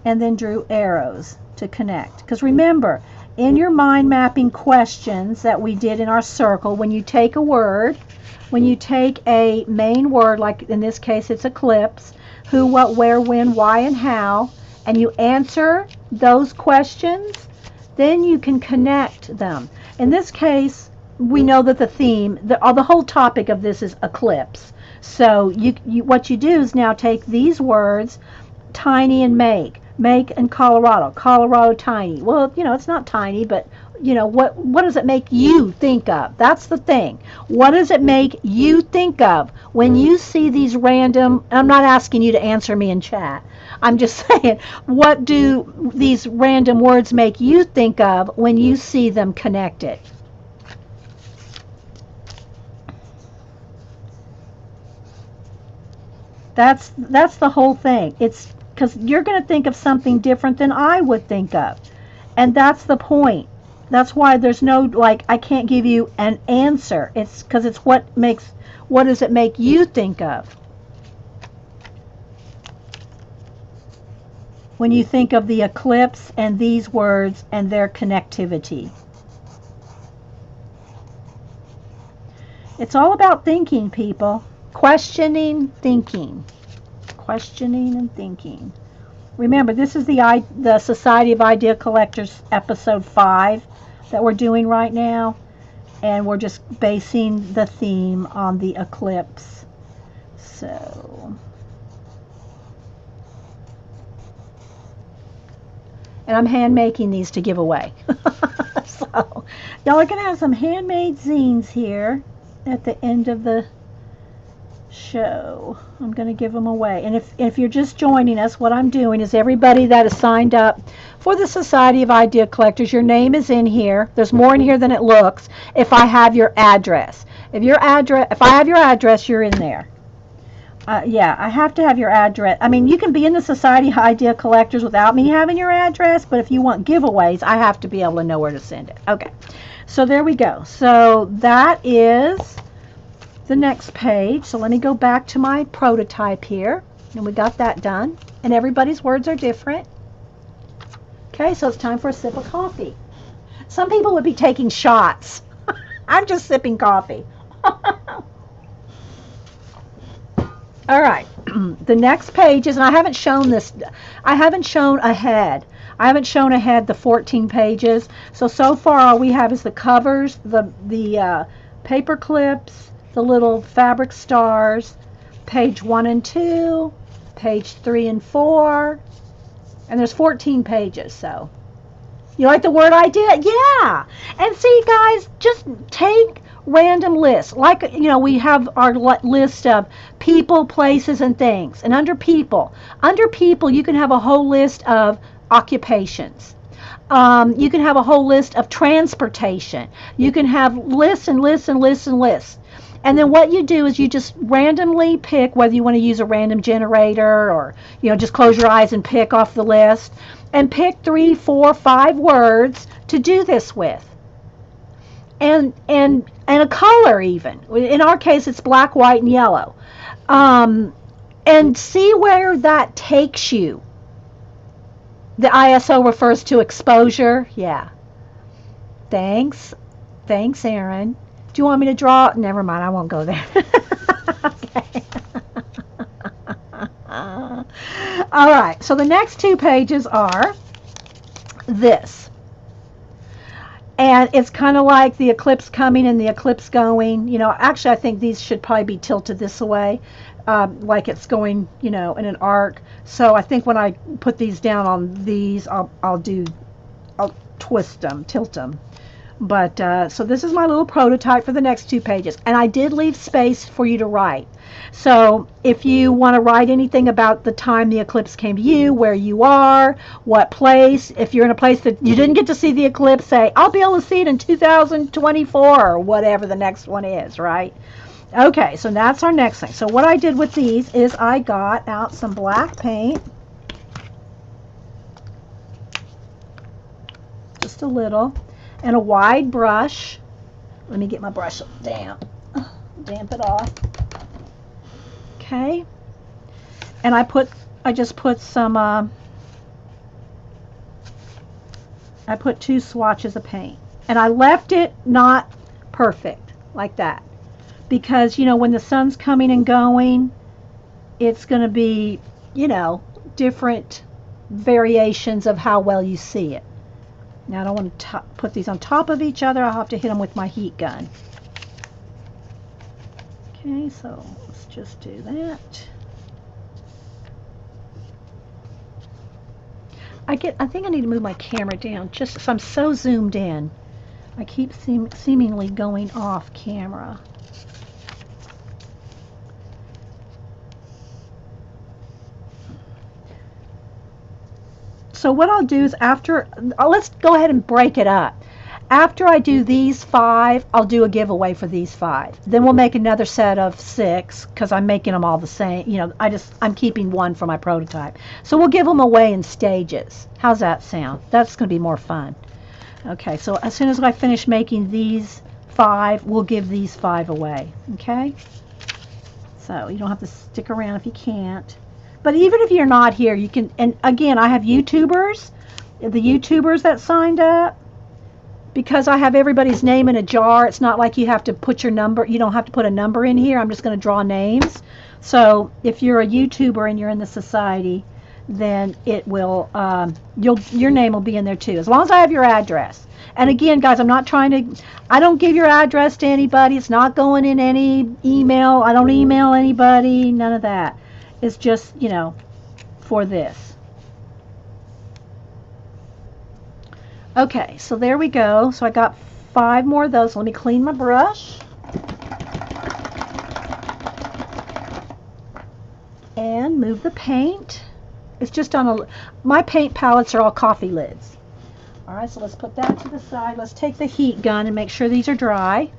And then drew arrows to connect. Because remember, in your mind mapping questions that we did in our circle, when you take a word, when you take a main word, like in this case it's eclipse, who, what, where, when, why, and how, and you answer those questions, then you can connect them. In this case, we know that the theme, the whole topic of this is eclipse. So what you do is now take these words, tiny and make and Colorado tiny. Well, it's not tiny, but what does it make you think of? That's the thing. What does it make you think of when you see these random, I'm not asking you to answer me in chat, I'm just saying, what do these random words make you think of when you see them connected? That's the whole thing. It's because you're going to think of something different than I would think of. And that's the point. That's why there's no, I can't give you an answer. It's because it's what does it make you think of? When you think of the eclipse and these words and their connectivity. It's all about thinking, people. Questioning, thinking. Questioning and thinking. Remember, this is the Society of Idea Collectors episode 5 that we're doing right now, and we're just basing the theme on the eclipse. So, and I'm hand making these to give away. So, y'all are gonna have some handmade zines here at the end of the show. I'm going to give them away. And if you're just joining us, what I'm doing is everybody that is signed up for the Society of Idea Collectors, your name is in here. There's more in here than it looks if I have your address. If I have your address, you're in there. Yeah, I have to have your address. I mean, you can be in the Society of Idea Collectors without me having your address, but if you want giveaways, I have to be able to know where to send it. Okay, so there we go. So that is the next page. So let me go back to my prototype here, and we got that done, and everybody's words are different. Okay, so it's time for a sip of coffee. Some people would be taking shots. I'm just sipping coffee. All right, the next page is, and I haven't shown this, I haven't shown ahead the 14 pages. So far all we have is the covers, the paper clips, the little fabric stars, page 1 and 2, page 3 and 4, and there's 14 pages. So you like the word idea? Yeah. And see, guys, just take random lists. Like, we have our list of people, places, and things. And under people, you can have a whole list of occupations. You can have a whole list of transportation. You can have lists and lists and lists and lists. And then what you do is you just randomly pick whether you want to use a random generator or, just close your eyes and pick off the list and pick 3, 4, 5 words to do this with. And a color even. In our case, it's black, white, and yellow. And see where that takes you. The ISO refers to exposure. Yeah. Thanks, Aaron. Do you want me to draw? Never mind, I won't go there. Okay. All right, so the next 2 pages are this. And it's kind of like the eclipse coming and the eclipse going. Actually, I think these should probably be tilted this way, like it's going, in an arc. So I think when I put these down on these, I'll twist them, tilt them. But so this is my little prototype for the next 2 pages. And I did leave space for you to write. So if you want to write anything about the time the eclipse came to you, where you are, what place, if you're in a place that you didn't get to see the eclipse, say, I'll be able to see it in 2024 or whatever the next one is, right? Okay, so that's our next thing. So what I did with these is I got out some black paint. Just a little. And a wide brush. Let me get my brush damp it off. Okay. And I just put some I put 2 swatches of paint. And I left it not perfect like that. Because, when the sun's coming and going, it's going to be, different variations of how well you see it. Now I don't want to put these on top of each other. I'll have to hit them with my heat gun. Okay, so let's just do that. I think I need to move my camera down just so I'm so zoomed in. I keep seemingly going off camera. So what I'll do is let's go ahead and break it up. After I do these 5, I'll do a giveaway for these 5. Then we'll make another set of 6 because I'm making them all the same. I'm keeping 1 for my prototype. So we'll give them away in stages. How's that sound? That's going to be more fun. Okay, so as soon as I finish making these 5, we'll give these 5 away. Okay? So you don't have to stick around if you can't. But even if you're not here, you can, and again, I have YouTubers, the YouTubers that signed up, because I have everybody's name in a jar. It's not like you have to put your number, you don't have to put a number in here. I'm just going to draw names. So if you're a YouTuber and you're in the society, then it will, your name will be in there too, as long as I have your address. And again, guys, I don't give your address to anybody. It's not going in any email. I don't email anybody, none of that. It's just, for this. Okay, so there we go. So I got 5 more of those. Let me clean my brush. And move the paint. It's just on my paint palettes are all coffee lids. All right, so let's put that to the side. Let's take the heat gun and make sure these are dry.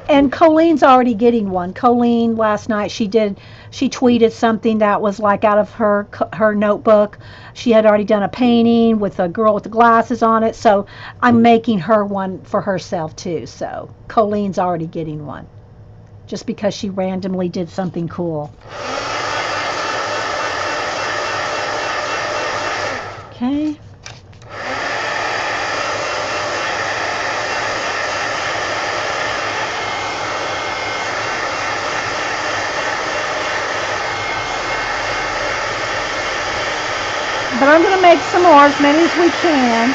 And Colleen's already getting one. Colleen last night she tweeted something that was like out of her notebook. She had already done a painting with a girl with the glasses on it, so I'm making her one for herself too. So Colleen's already getting one, just because she randomly did something cool. Okay. But I'm going to make some more, as many as we can.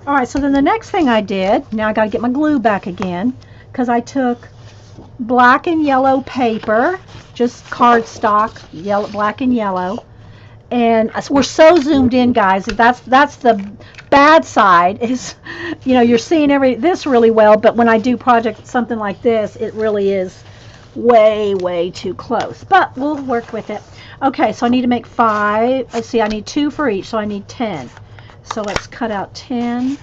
Alright, so then the next thing I did, now I got to get my glue back again, because I took black and yellow paper, just cardstock, black and yellow, and we're so zoomed in, guys. That's the bad side, is, you're seeing this really well, but when I do something like this, it really is way too close, but we'll work with it. Okay, so I need to make 5. Let's see, I need 2 for each, so I need 10. So let's cut out 10.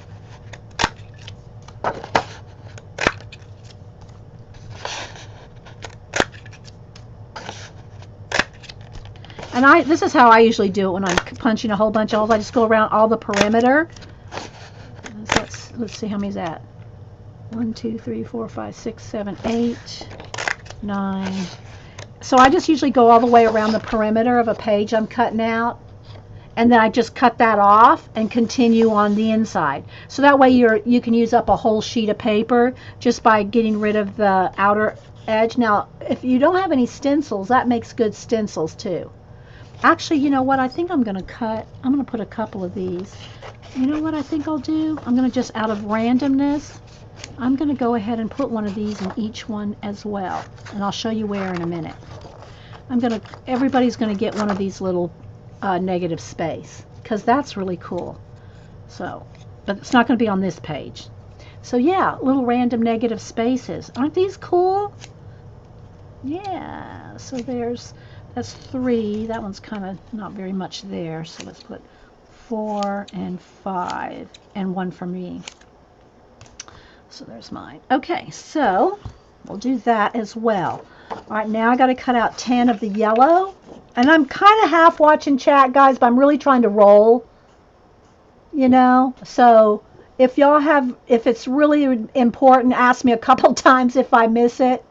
And this is how I usually do it when I'm punching a whole bunch of holes. I just go around all the perimeter. So let's see how many's that. 1, 2, 3, 4, 5, 6, 7, 8, 9. So I just usually go all the way around the perimeter of a page I'm cutting out. And then I just cut that off and continue on the inside. So that way you can use up a whole sheet of paper just by getting rid of the outer edge. Now, if you don't have any stencils, that makes good stencils too. Actually, you know what? I think I'm going to put a couple of these. You know what I think I'll do? I'm going to just, out of randomness, I'm going to go ahead and put one of these in each one as well. And I'll show you where in a minute. Everybody's going to get one of these little negative space, because that's really cool. So, but it's not going to be on this page. So yeah, little random negative spaces. Aren't these cool? Yeah, so that's 3. That one's kind of not very much there. So let's put 4 and 5 and 1 for me. So there's mine. Okay, so we'll do that as well. All right, now I got to cut out 10 of the yellow. And I'm kind of half watching chat, guys, but I'm really trying to roll, you know. So if it's really important, ask me a couple times if I miss it.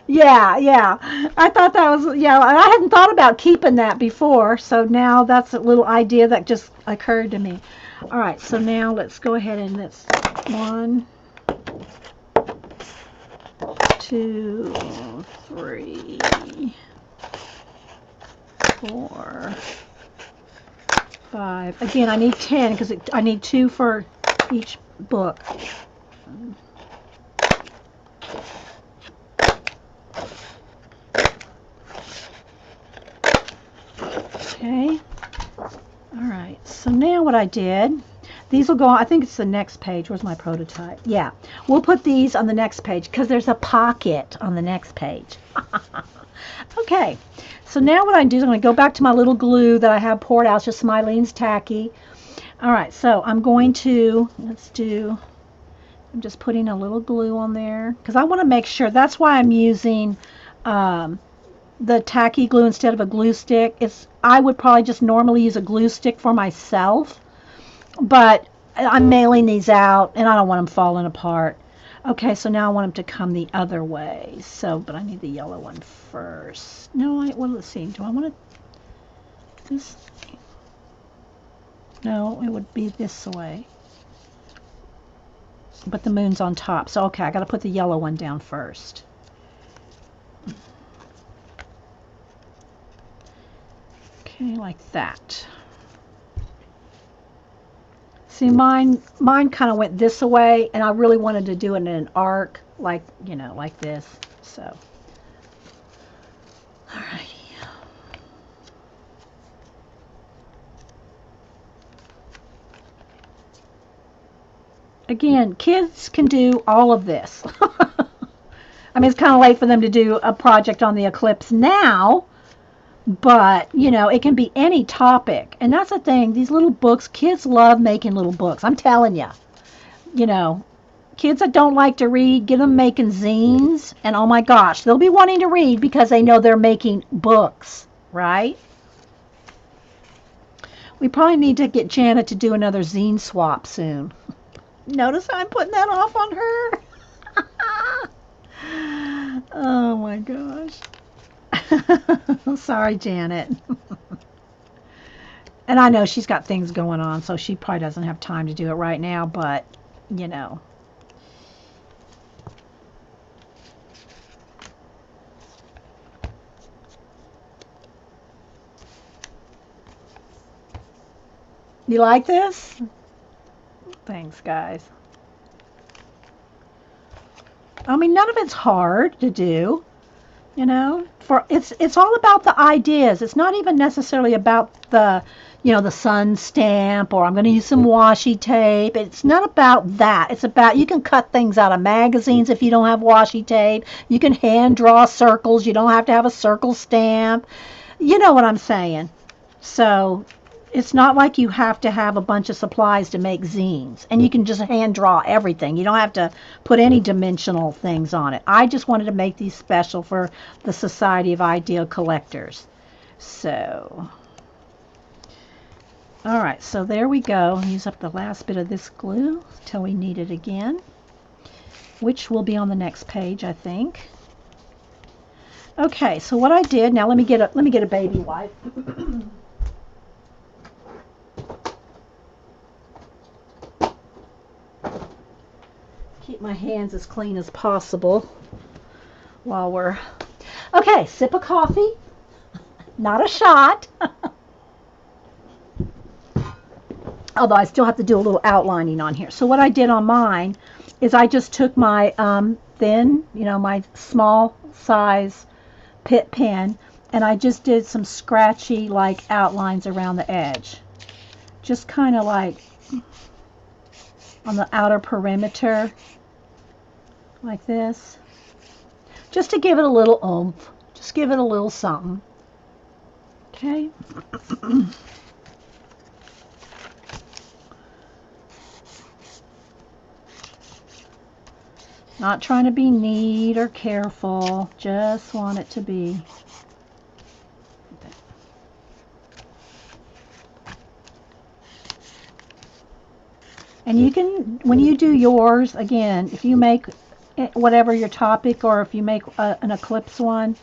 Yeah. I thought that was, I hadn't thought about keeping that before. So now that's a little idea that just occurred to me. All right, so now let's go ahead and let's 1, 2, 3, 4, 5. Again, I need 10 because I need 2 for each book. Okay. All right. So now what I did, these will go on, I think it's the next page. Where's my prototype? Yeah. We'll put these on the next page because there's a pocket on the next page. Okay. So now what I do is I'm going to go back to my little glue that I have poured out. It's just Mylene's Tacky. All right. So I'm going to, I'm just putting a little glue on there because I want to make sure. That's why I'm using the tacky glue instead of a glue stick. I would probably just normally use a glue stick for myself, but I'm mailing these out and I don't want them falling apart. Okay, so now I want them to come the other way. So, but I need the yellow one first. No, well, let's see. Do I want this? No, it would be this way. But the moon's on top. So, okay, I got to put the yellow one down first. Okay, like that. See, mine kind of went this way, and I really wanted to do it in an arc, like, like this. So, alrighty. Again, kids can do all of this. I mean, it's kind of late for them to do a project on the eclipse now. But, it can be any topic. And that's the thing. These little books, kids love making little books. I'm telling you. Kids that don't like to read, get them making zines. And, oh, my gosh, they'll be wanting to read because they know they're making books, right? We probably need to get Janet to do another zine swap soon. Notice I'm putting that off on her? Oh, my gosh. Sorry, Janet. And I know she's got things going on, so she probably doesn't have time to do it right now, but, You like this? Thanks, guys. I mean, none of it's hard to do. It's all about the ideas. It's not even necessarily about the the sun stamp, or I'm going to use some washi tape. It's not about that. It's about, you can cut things out of magazines if you don't have washi tape. You can hand draw circles. You don't have to have a circle stamp. You know what I'm saying. So it's not like you have to have a bunch of supplies to make zines. And you can just hand draw everything. You don't have to put any dimensional things on it. I just wanted to make these special for the Society of Idea Collectors. So, all right, so there we go. Use up the last bit of this glue till we need it again, which will be on the next page, I think. Okay, so what I did, now let me get a baby wipe. Keep my hands as clean as possible while we're... Okay, sip of coffee, not a shot. Although I still have to do a little outlining on here. So what I did on mine is I just took my thin, my small size Pitt pen, and I just did some scratchy like outlines around the edge. Just kind of like on the outer perimeter, like this. Just to give it a little oomph. Just give it a little something. Okay. Not trying to be neat or careful, just want it to be. And you can, when you do yours, again, if you make whatever your topic, or if you make an eclipse one,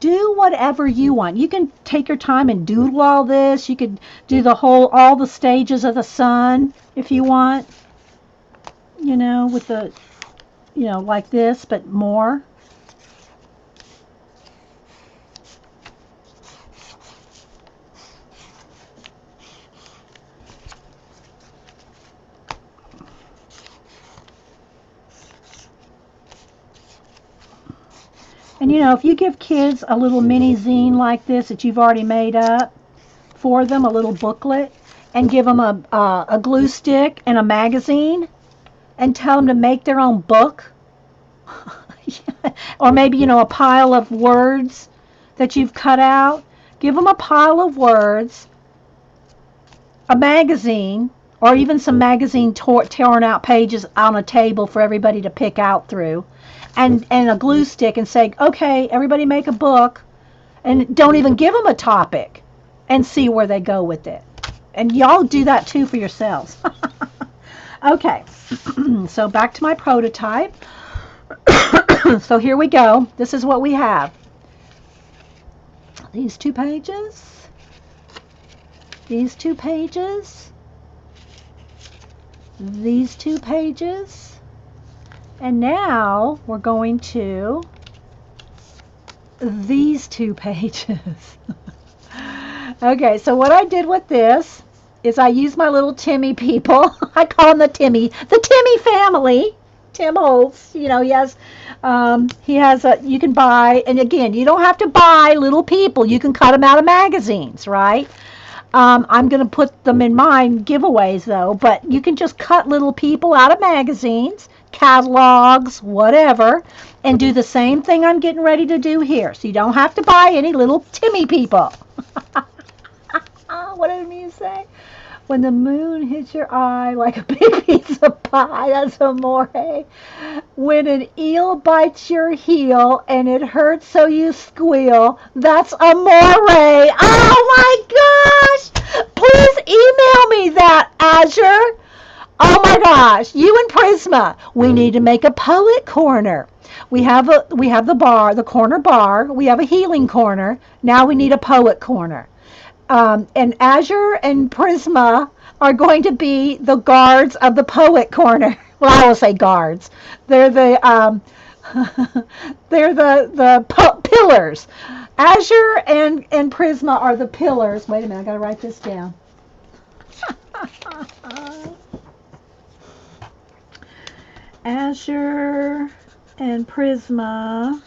do whatever you want. You can take your time and doodle all this. You could do all the stages of the sun if you want, with the, like this, but more. And if you give kids a little mini zine like this that you've already made up for them, a little booklet, and give them a glue stick and a magazine, and tell them to make their own book, or maybe a pile of words that you've cut out. Give them a pile of words, a magazine, or even some magazine torn out pages on a table for everybody to pick out through, and a glue stick, and say, okay, everybody make a book, and don't even give them a topic, and see where they go with it. And y'all do that too for yourselves. Okay, so back to my prototype. So here we go. This is what we have. These 2 pages. These 2 pages. These 2 pages. And now we're going to these 2 pages. Okay, so what I did with this is I used my little Timmy people. I call them the Timmy family. Tim Holtz, he has you can buy, and again, you don't have to buy little people. You can cut them out of magazines, right? I'm going to put them in mine giveaways though, but you can just cut little people out of magazines, catalogs, whatever, and do the same thing I'm getting ready to do here. So you don't have to buy any little Timmy people. What did you say? When the moon hits your eye like a big piece of pie, that's amore. When an eel bites your heel and it hurts so you squeal, that's amore. Oh my gosh! Please email me that, Azure. Oh my gosh, you and Prisma, we need to make a poet corner. We have the bar, the corner bar. We have a healing corner. Now we need a poet corner. And Azure and Prisma are going to be the guards of the poet corner. Well, I will say guards. They're the pillars. Azure and Prisma are the pillars. Wait a minute, I got to write this down. Azure and Prisma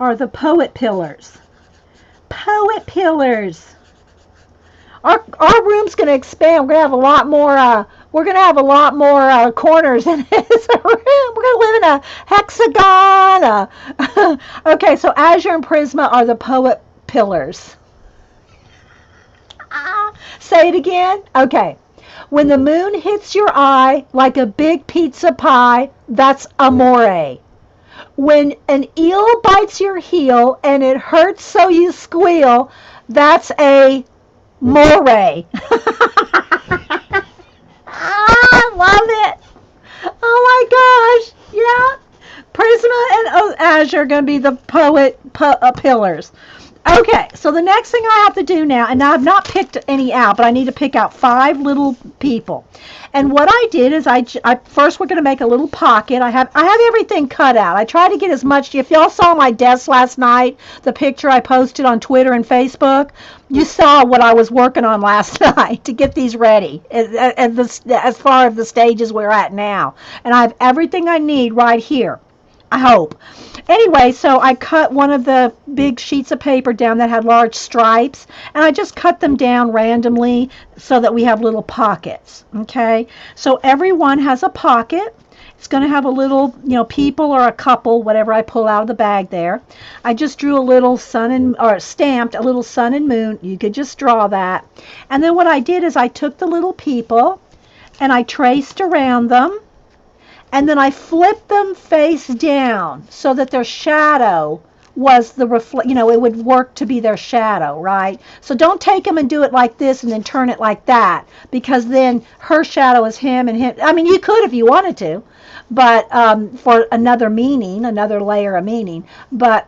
are the poet pillars. Poet pillars. Our room's going to expand. We're going to have a lot more. We're going to have a lot more corners in this room. We're going to live in a hexagon. Okay, so Azure and Prisma are the poet pillars. Say it again. Okay. When the moon hits your eye like a big pizza pie, that's amore. When an eel bites your heel and it hurts so you squeal, that's a moray. I love it. Oh my gosh. Yeah. Prisma and Azure are going to be the pillars. Okay, so the next thing I have to do now, and I've not picked any out, but I need to pick out 5 little people. And what I did is I first we're going to make a little pocket. I have everything cut out. I tried to get as much. If y'all saw my desk last night, the picture I posted on Twitter and Facebook, you saw what I was working on last night to get these ready as far as the stages we're at now. And I have everything I need right here. I hope. Anyway, so I cut one of the big sheets of paper down that had large stripes, and I just cut them down randomly so that we have little pockets. Okay, so everyone has a pocket. It's going to have a little, people or a couple, whatever I pull out of the bag there. I just drew a little stamped a little sun and moon. You could just draw that. And then what I did is I took the little people and I traced around them. And then I flipped them face down so that their shadow was the it would work to be their shadow, right? So don't take them and do it like this and then turn it like that, because then her shadow is him and him. I mean, you could if you wanted to, but for another meaning, another layer of meaning. But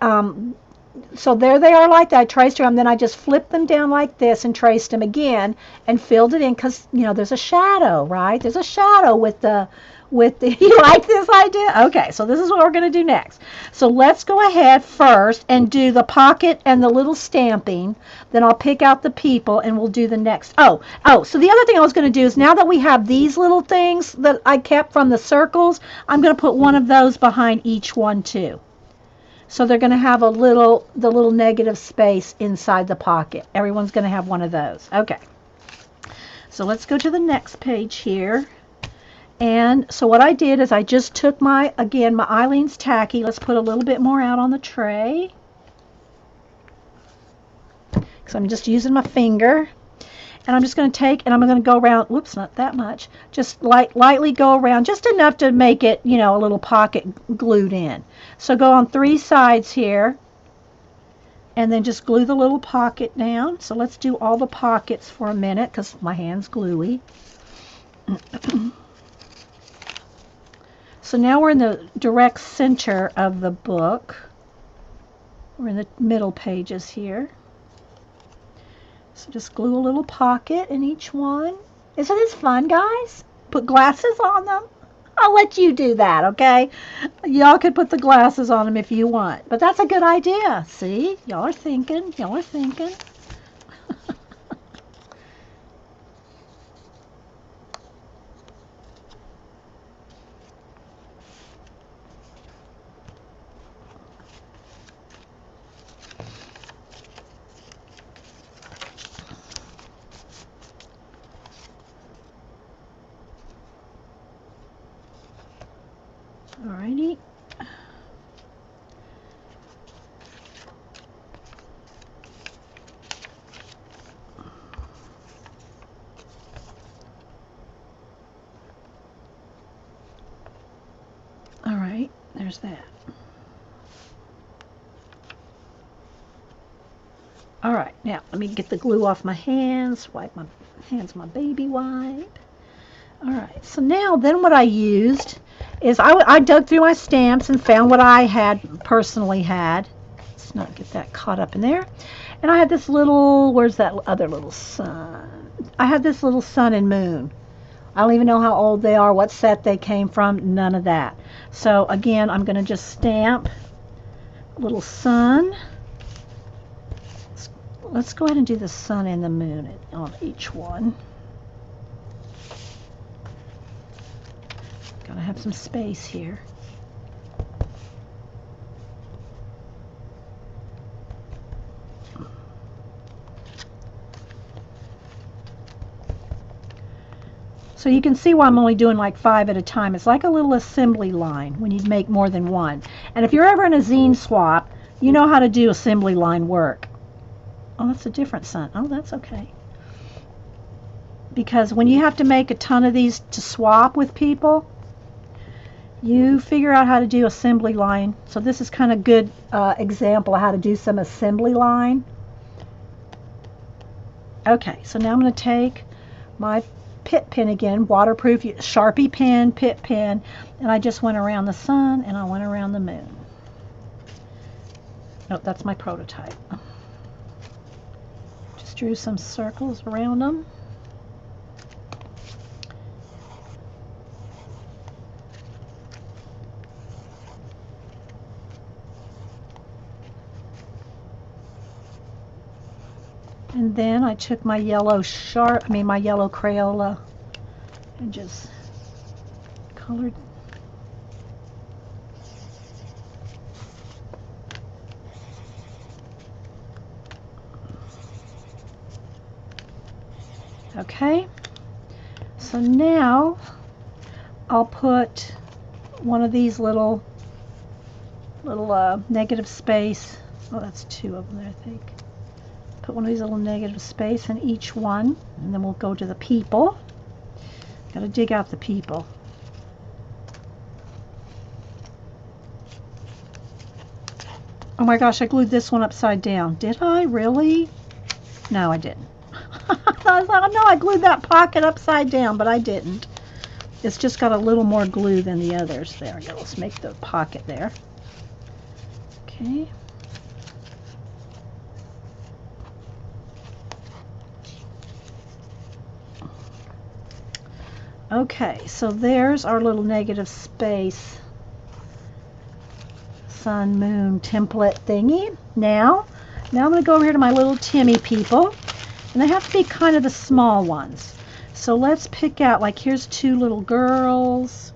so there they are like that. I traced them, then I just flipped them down like this and traced them again and filled it in because, there's a shadow, right? There's a shadow with the, you like this idea? Okay, so this is what we're going to do next. So let's go ahead first and do the pocket and the little stamping. Then I'll pick out the people and we'll do the next. So the other thing I was going to do is, now that we have these little things that I kept from the circles, I'm going to put one of those behind each one too. So they're going to have the little negative space inside the pocket. Everyone's going to have one of those. Okay. So let's go to the next page here. And so what I did is I just took my Eileen's tacky. Let's put a little bit more out on the tray, because I'm just using my finger. And I'm just going to take, and I'm going to go around, whoops, not that much, just lightly go around, just enough to make it, a little pocket glued in. So go on 3 sides here, and then just glue the little pocket down. So let's do all the pockets for a minute, because my hand's gluey. So now we're in the direct center of the book. We're in the middle pages here. So just glue a little pocket in each one. Isn't this fun, guys? Put glasses on them. I'll let you do that, okay? Y'all can put the glasses on them if you want. But that's a good idea. See? Y'all are thinking. Y'all are thinking. Alrighty. Alright, there's that. Alright, now let me get the glue off my hands, wipe my hands with my baby wipe. Alright, so now then what I used is I dug through my stamps and found what I had personally had. Let's not get that caught up in there. And I had this little, where's that other little sun? I had this little sun and moon. I don't even know how old they are, what set they came from, none of that. So again, I'm going to just stamp a little sun. Let's go ahead and do the sun and the moon on each one. Gotta have some space here. So you can see why I'm only doing like 5 at a time. It's like a little assembly line when you make more than one. And if you're ever in a zine swap, you know how to do assembly line work. Oh, that's a different sun. Oh, that's okay. Because when you have to make a ton of these to swap with people, you figure out how to do assembly line. So this is kind of good example of how to do some assembly line. Okay, so now I'm going to take my pit pen again, waterproof Sharpie pen, pit pen, and I just went around the sun and I went around the moon. Nope, that's my prototype. Just drew some circles around them. And then I took my yellow my yellow Crayola and just colored. Okay, so now I'll put one of these little negative space. Oh, that's 2 of them there, I think. Put one of these little negative space in each one, and then we'll go to the people. Got to dig out the people. Oh my gosh, I glued this one upside down. Did I really? No, I didn't. I thought, no, I glued that pocket upside down, but I didn't. It's just got a little more glue than the others. There we go. Let's make the pocket there. Okay. Okay, so there's our little negative space sun, moon template thingy. Now I'm going to go over here to my little Timmy people, and they have to be kind of the small ones. So let's pick out, like, here's 2 little girls.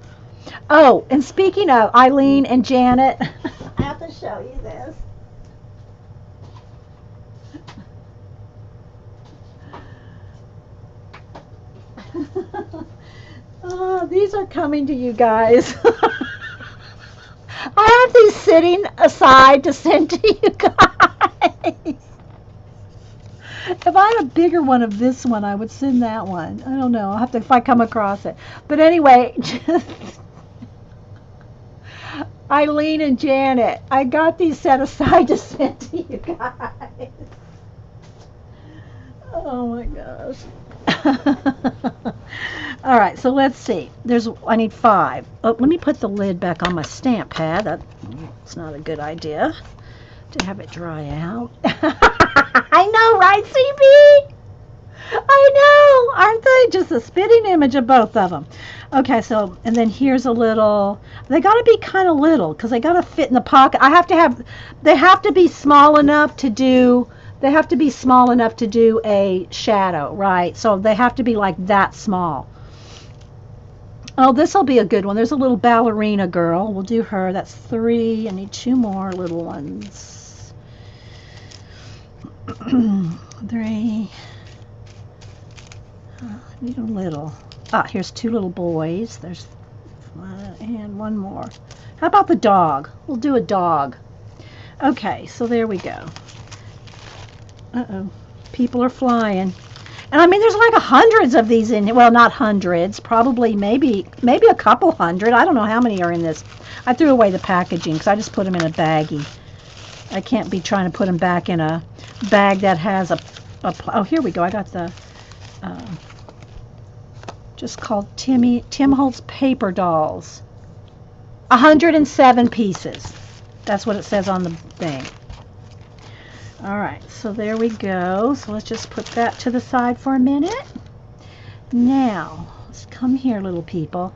Oh, and speaking of Eileen and Janet, I have to show you this. Oh, these are coming to you guys. I have these sitting aside to send to you guys. If I had a bigger one of this one, I would send that one. I don't know. I'll have to, if I come across it. But anyway, just Eileen and Janet, I got these set aside to send to you guys. Oh my gosh. All right, so let's see. I need 5. Oh, let me put the lid back on my stamp pad. That's not a good idea to have it dry out. I know, right, CB? I know, aren't they? Just a spitting image of both of them. Okay, so, and then here's a little, they got to be kind of little because they got to fit in the pocket. They have to be small enough to do, a shadow, right? So they have to be like that small. Oh, this will be a good one. There's a little ballerina girl. We'll do her. That's 3. I need 2 more little ones. 3. I need a little. Ah, here's 2 little boys. There's 1 and 1 more. How about the dog? We'll do a dog. Okay, so there we go. Uh-oh. People are flying. And I mean, there's like hundreds of these in, well, not hundreds, probably maybe a couple hundred. I don't know how many are in this. I threw away the packaging because I just put them in a baggie. I can't be trying to put them back in a bag that has oh, here we go. I got the, just called Tim Holtz Paper Dolls. 107 pieces. That's what it says on the thing. All right, so there we go. So let's just put that to the side for a minute. Now, let's come here, little people.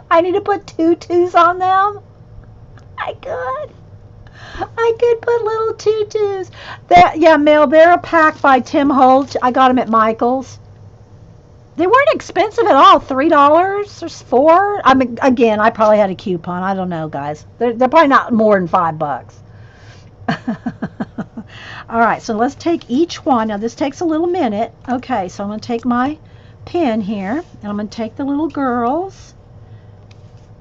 I need to put tutus on them. I could put little tutus. Yeah, Mel, they're a pack by Tim Holtz. I got them at Michael's. They weren't expensive at all. $3 or $4. I mean, again, I probably had a coupon. I don't know, guys. They're probably not more than $5. All right, so let's take each one. Now this takes a little minute. Okay, so I'm going to take my pen here, and I'm going to take the little girls,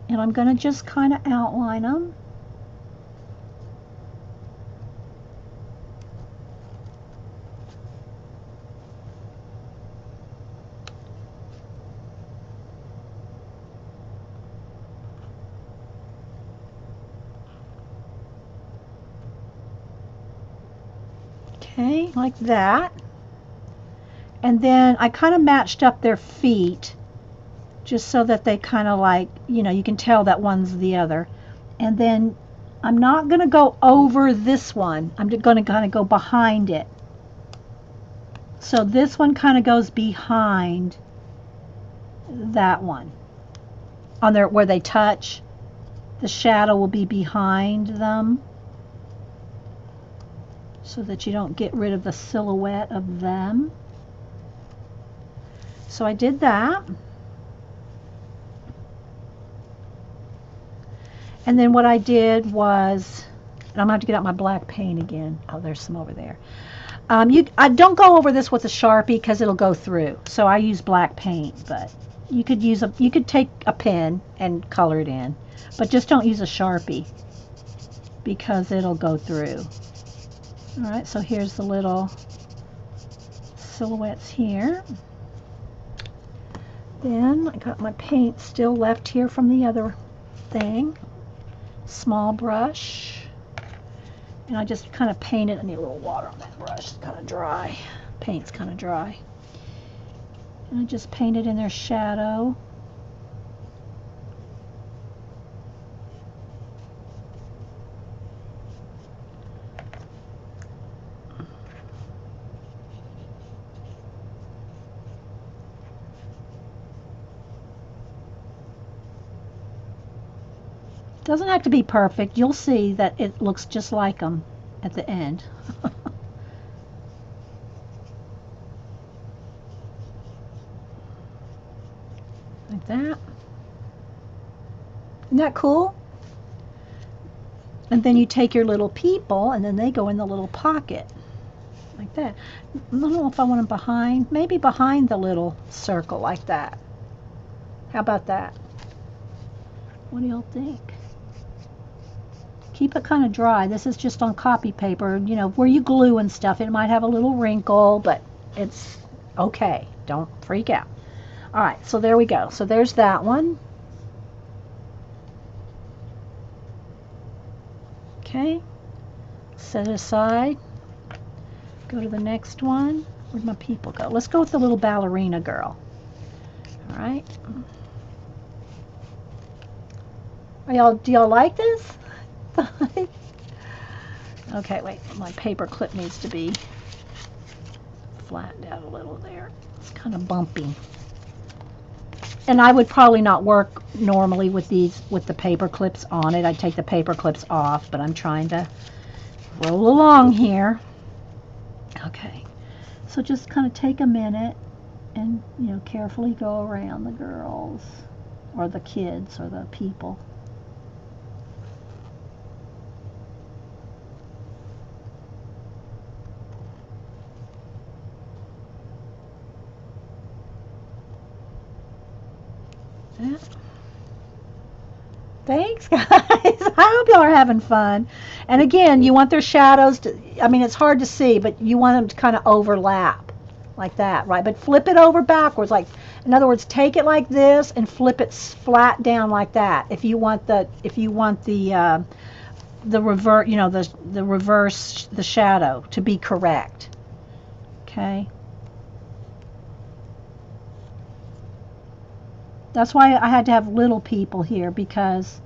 and I'm going to just kind of outline them. Okay, like that. And then I kind of matched up their feet just so that they kind of like, you can tell that one's the other. And then I'm not going to go over this one. I'm going to kind of go behind it. So this one kind of goes behind that one. On there where they touch, the shadow will be behind them, so that you don't get rid of the silhouette of them. So I did that. And then what I did was, and I'm going to have to get out my black paint again. Oh, there's some over there. I don't go over this with a Sharpie because it'll go through. So I use black paint, but you could take a pen and color it in, but just don't use a Sharpie because it'll go through. All right, so here's the little silhouettes here. Then I got my paint still left here from the other thing. Small brush. And I just kind of painted. I need a little water on that brush. It's kind of dry. Paint's kind of dry. And I just painted in their shadow. Doesn't have to be perfect. You'll see that it looks just like them at the end. Like that. Isn't that cool? And then you take your little people and then they go in the little pocket. Like that. I don't know if I want them behind. Maybe behind the little circle like that. How about that? What do y'all think? Keep it kind of dry. This is just on copy paper, where you glue and stuff. It might have a little wrinkle, but it's okay. Don't freak out. All right, so there we go. So there's that one. Okay. Set it aside. Go to the next one. Where'd my people go? Let's go with the little ballerina girl. All right. Do y'all like this? Okay, wait, my paper clip needs to be flattened out a little there. It's kind of bumpy. And I would probably not work normally with the paper clips on it. I'd take the paper clips off, but I'm trying to roll along here. Okay, so just kind of take a minute and, carefully go around the girls or the kids or the people. Thanks, guys. I hope y'all are having fun. And again, you want their shadows to, it's hard to see, but you want them to kind of overlap like that, right? But flip it over backwards. Like, in other words, take it like this and flip it flat down like that. If you want the reverse, the reverse, the shadow to be correct. Okay. That's why I had to have little people here, because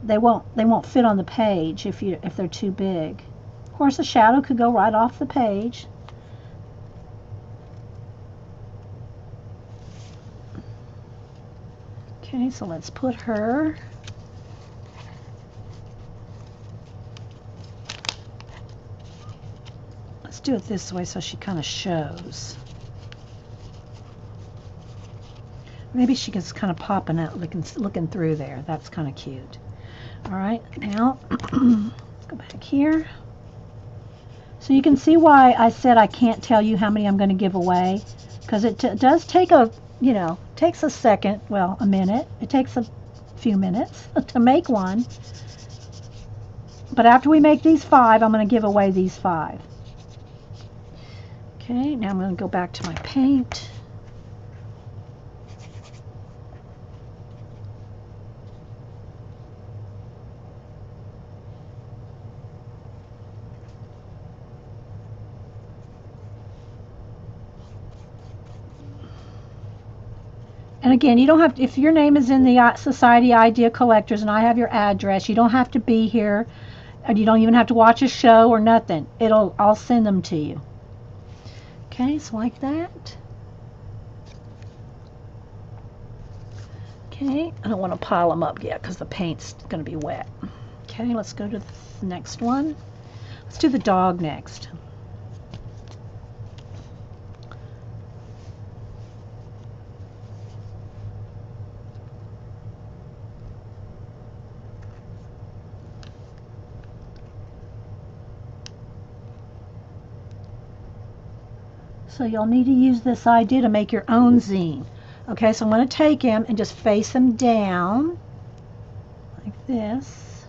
they won't fit on the page if they're too big. Of course, the shadow could go right off the page. Okay, so let's put her. Let's do it this way so she kind of shows. Maybe she gets kind of popping out, looking through there. That's kind of cute. All right, now let's go back here. So you can see why I said I can't tell you how many I'm going to give away, because it does take takes a second, well, a minute. It takes a few minutes to make one. But after we make these 5, I'm going to give away these 5. Okay, now I'm going to go back to my paint. And again, you don't have to, if your name is in the Society Idea Collectors and I have your address, you don't have to be here, and you don't even have to watch a show or nothing. I'll send them to you. Okay, so like that. Okay, I don't want to pile them up yet because the paint's going to be wet. Okay, let's go to the next one. Let's do the dog next. So you'll need to use this idea to make your own zine. Okay, so I'm going to take him and just face him down like this.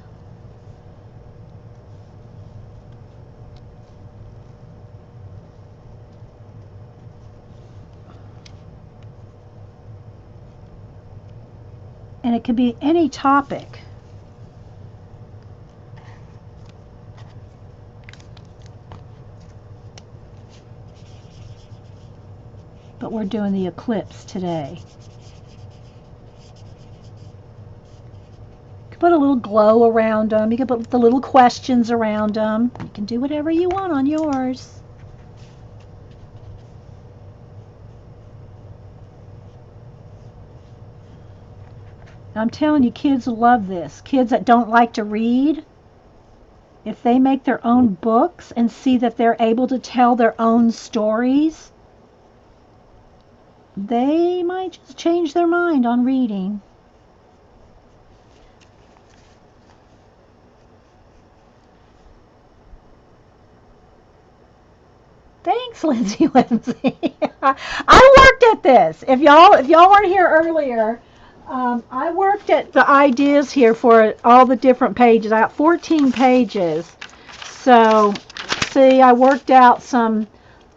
And it could be any topic. But we're doing the eclipse today. You can put a little glow around them. You can put the little questions around them. You can do whatever you want on yours. I'm telling you, kids will love this. Kids that don't like to read, if they make their own books and see that they're able to tell their own stories, they might just change their mind on reading. Thanks, Lindsay. I worked at this. If y'all weren't here earlier, I worked at the ideas here for all the different pages. I got 14 pages. So, see, I worked out some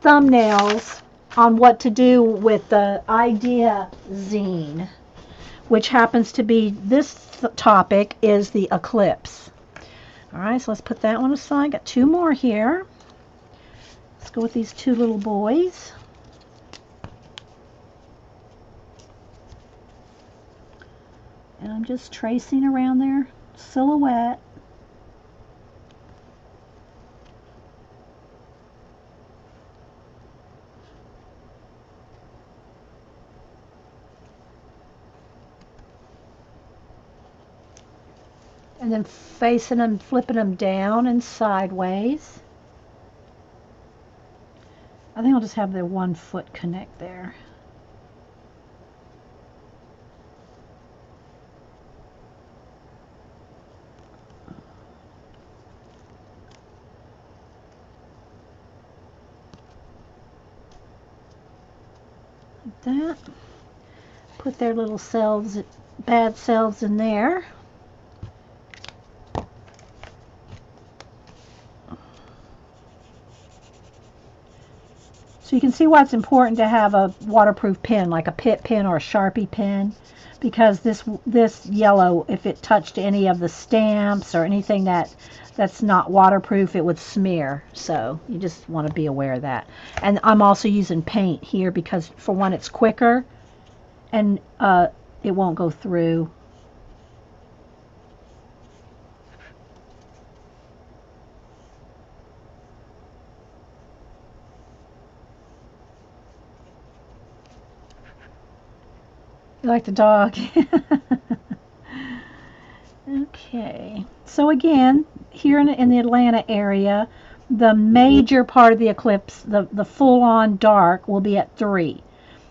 thumbnails on what to do with the idea zine, which happens to be, this topic is the eclipse. All right, so let's put that one aside. Got 2 more here. Let's go with these 2 little boys. And I'm just tracing around their silhouette. And then facing them, flipping them down and sideways. I think I'll just have their 1 foot connect there. Like that. Put their little selves, bad selves in there. So you can see why it's important to have a waterproof pen, like a Pitt pen or a Sharpie pen, because this yellow, if it touched any of the stamps or anything that's not waterproof, it would smear. So you just want to be aware of that. And I'm also using paint here because, for one, it's quicker and it won't go through. You like the dog? Okay, so again, here in the Atlanta area, the major part of the eclipse, the full-on dark, will be at 3.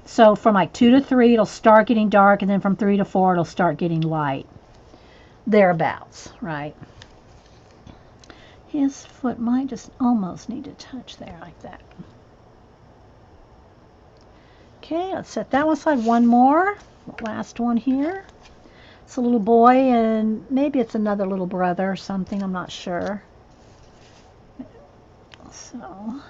So from like 2 to 3, it'll start getting dark, and then from 3 to 4, it'll start getting light. Thereabouts, right? his foot might just almost need to touch there like that. Okay, let's set that one aside. One more, last one here. It's a little boy, and maybe it's another little brother or something, I'm not sure. So,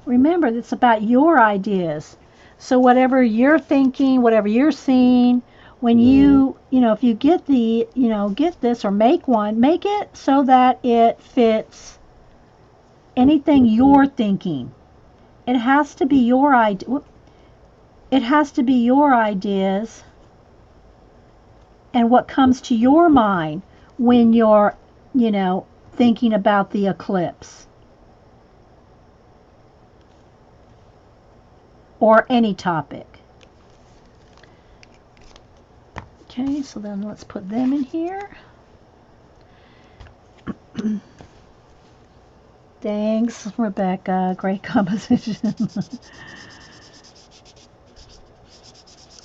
remember, it's about your ideas. So whatever you're thinking, whatever you're seeing, when if you get get this or make one, make it so that it fits anything you're thinking. It has to be your idea. It has to be your ideas and what comes to your mind when you're, thinking about the eclipse or any topic. Okay, so then let's put them in here. Thanks, Rebecca. Great composition.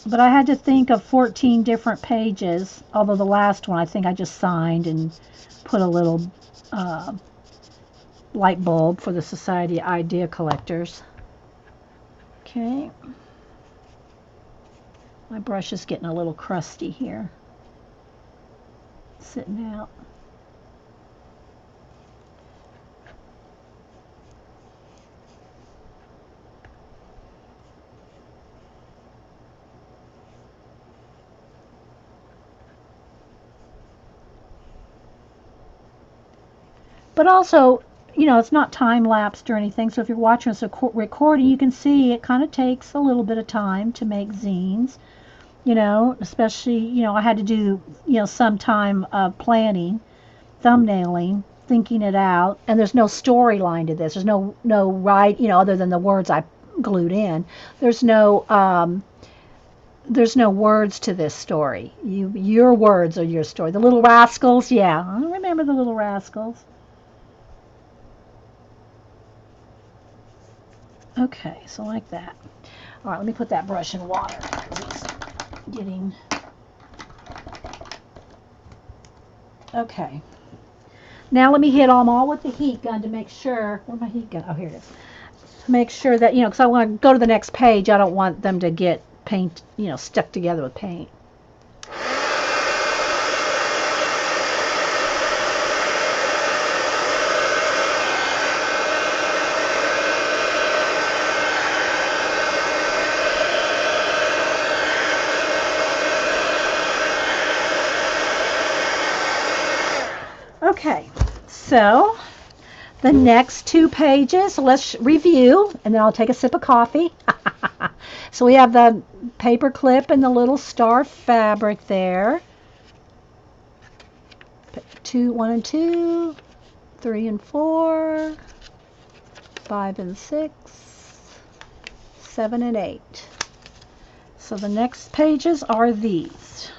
But I had to think of 14 different pages, although the last one I think I just signed and put a little light bulb for the Society of Idea Collectors. Okay. My brush is getting a little crusty here. Sitting out. But also, it's not time-lapsed or anything, so if you're watching this recording, you can see it kind of takes a little bit of time to make zines, especially, I had to do, some time of planning, thumbnailing, thinking it out, and there's no storyline to this. There's no other than the words I glued in. There's no words to this story. Your words are your story. The Little Rascals, yeah, I remember the Little Rascals. Okay, so like that. All right, let me put that brush in water. It's getting... Okay. Now let me hit them all with the heat gun to make sure... Where's my heat gun? Oh, here it is. To make sure that, because I want to go to the next page. I don't want them to get paint, stuck together with paint. Okay, so the next 2 pages, let's review, and then I'll take a sip of coffee. So we have the paper clip and the little star fabric there. 1 and 2, 3 and 4, 5 and 6, 7 and 8. So the next pages are these.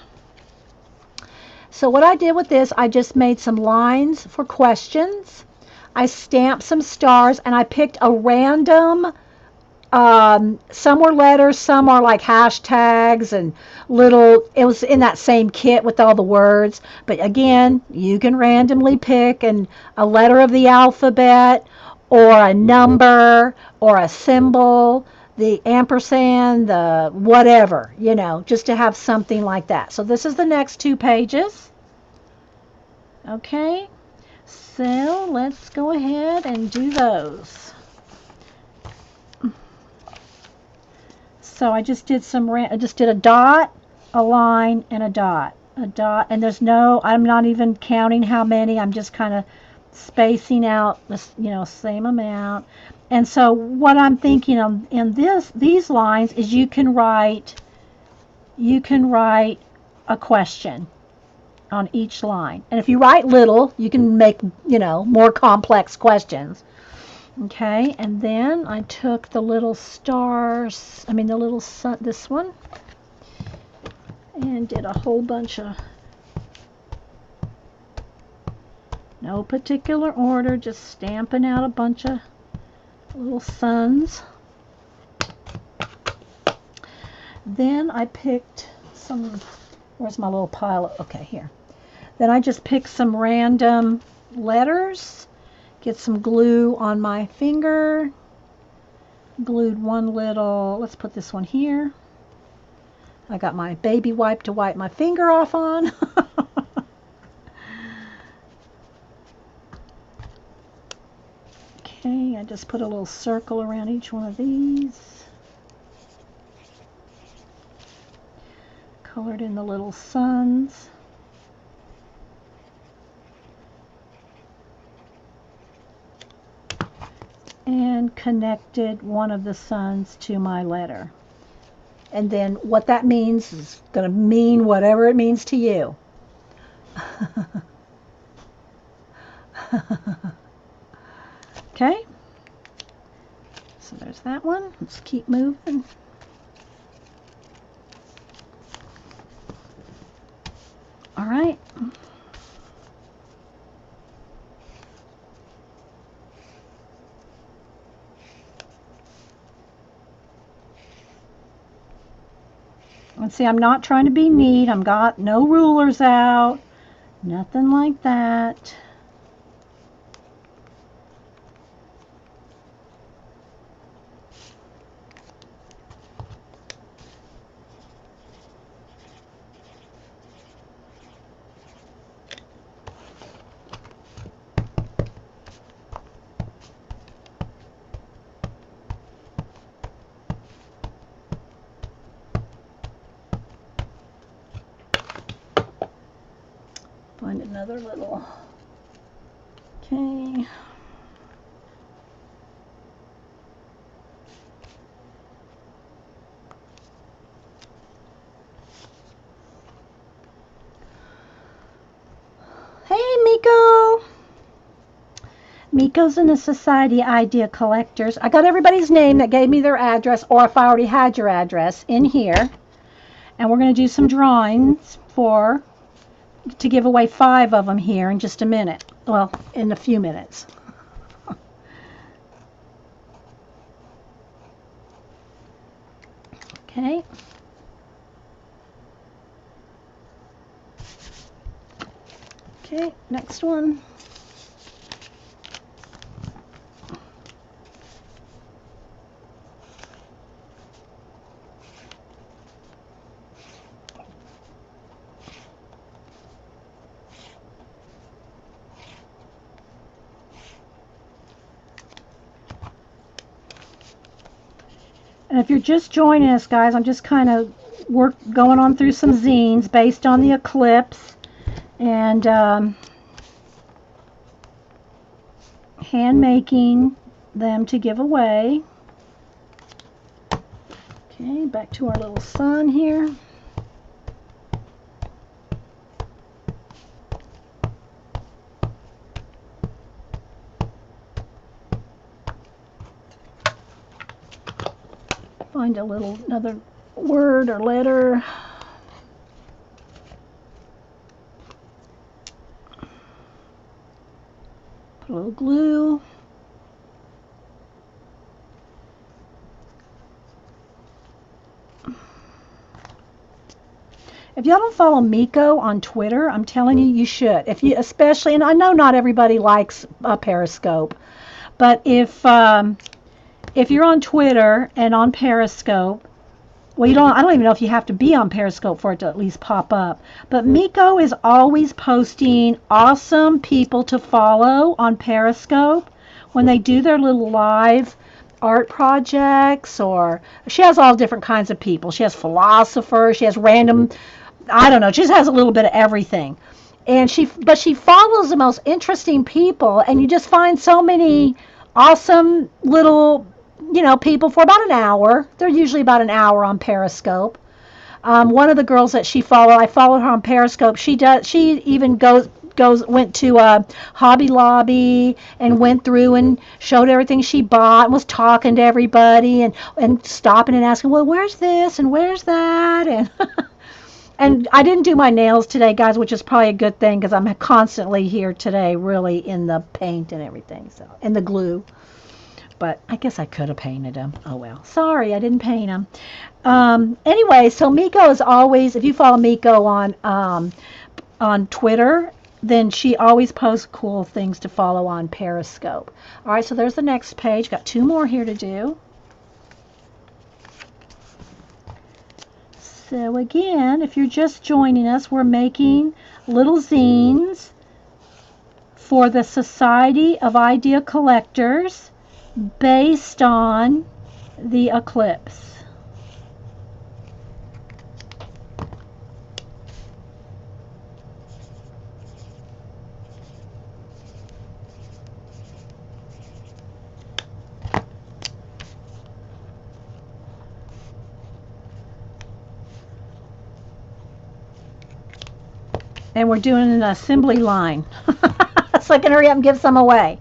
So what I did with this, I just made some lines for questions. I stamped some stars, and I picked a random, some were letters, some are like hashtags and it was in that same kit with all the words. But again, you can randomly pick a letter of the alphabet or a number or a symbol, the ampersand, the whatever, just to have something like that. So this is the next 2 pages. Okay, so let's go ahead and do those. So I just did a dot, a line, and a dot, and I'm not even counting how many. I'm just kind of spacing out this, same amount. And so what I'm thinking of in these lines is you can write a question on each line. And if you write little, you can make, more complex questions. Okay, and then I took the little stars, the little sun, this one, and did a whole bunch of No particular order, just stamping out a bunch of little suns. Then I picked some, where's my little pile? Okay, here. Then I just picked some random letters, get some glue on my finger, glued one little, let's put this one here. I got my baby wipe to wipe my finger off on. Okay, I just put a little circle around each one of these. Colored in the little suns. And connected one of the suns to my letter. And then what that means is going to mean whatever it means to you. Okay, so there's that one. Let's keep moving. All right. Let's see, I'm not trying to be neat. I've got no rulers out, nothing like that. Find another little, okay. Hey, Miko. Miko's in the Society Idea Collectors. I got everybody's name that gave me their address, or if I already had your address, in here. And we're going to do some drawings to give away 5 of them here in just a minute. Well, in a few minutes. Okay. Okay, next one. And if you're just joining us, guys, I'm just kind of going on through some zines based on the eclipse, and hand making them to give away. Okay, back to our little sun here. Find another word or letter. Put a little glue. If y'all don't follow Miko on Twitter, I'm telling you, you should. Especially, and I know not everybody likes Periscope, but if you're on Twitter and on Periscope, well, I don't even know if you have to be on Periscope for it to at least pop up. But Miko is always posting awesome people to follow on Periscope when they do their little live art projects, or she has all different kinds of people. She has philosophers, she has random, I don't know, she just has a little bit of everything. And she follows the most interesting people, and you just find so many awesome little, people for about an hour. They're usually about an hour on Periscope. One of the girls that I followed her on Periscope. She even went to Hobby Lobby and went through and showed everything she bought and was talking to everybody and stopping and asking, well, where's this and where's that? And And I didn't do my nails today, guys, which is probably a good thing because I'm constantly here today, really in the paint and everything, so and the glue. But I guess I could have painted them. Oh well. Sorry, I didn't paint them. Anyway, so Miko is always, if you follow Miko on Twitter, then she always posts cool things to follow on Periscope. All right, so there's the next page. Got 2 more here to do. So again, if you're just joining us, we're making little zines for the Society of Idea Collectors based on the eclipse. And we're doing an assembly line. So I can hurry up and give some away.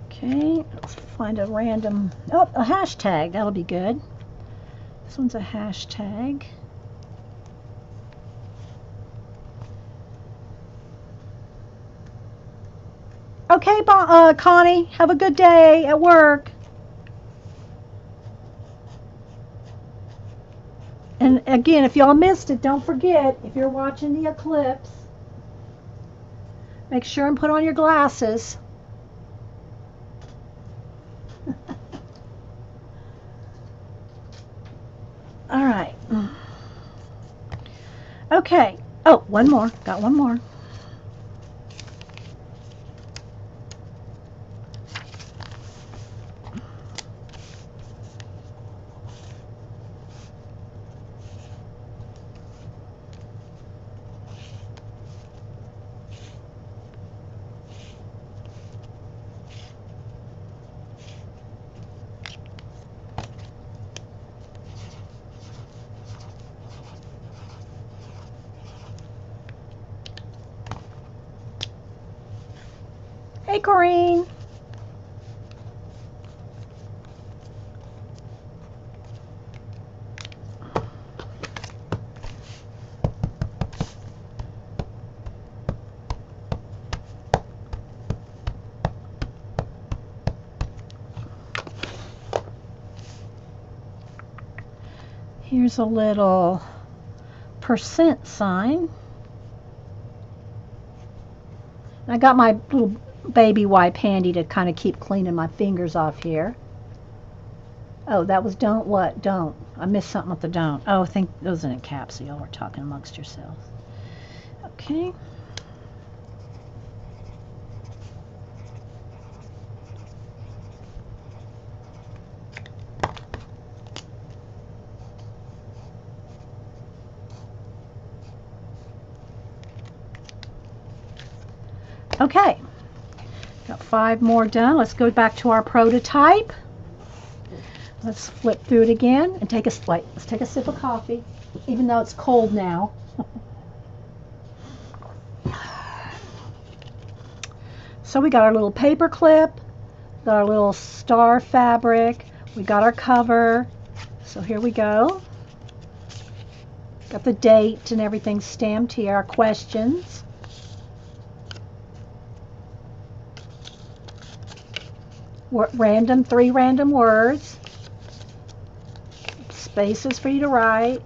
Okay, let's find a random, oh, a hashtag. That'll be good. This one's a hashtag. Okay, Connie, have a good day at work. And again, if y'all missed it, don't forget, if you're watching the eclipse, make sure and put on your glasses. All right. Okay. Oh, one more. Got one more. Hey, Corrine. Here's a little percent sign. I got my little baby wipe handy to kind of keep cleaning my fingers off here. Oh, that was don't what? Don't. I missed something with the don't. Oh, I think those are in caps, so y'all were talking amongst yourselves. Okay. Okay. Got 5 more done. Let's go back to our prototype. Let's flip through it again and take a wait. Let's take a sip of coffee, even though it's cold now. So we got our little paper clip, got our little star fabric, we got our cover. So here we go. Got the date and everything stamped here. Our questions. Random, 3 random words, spaces for you to write,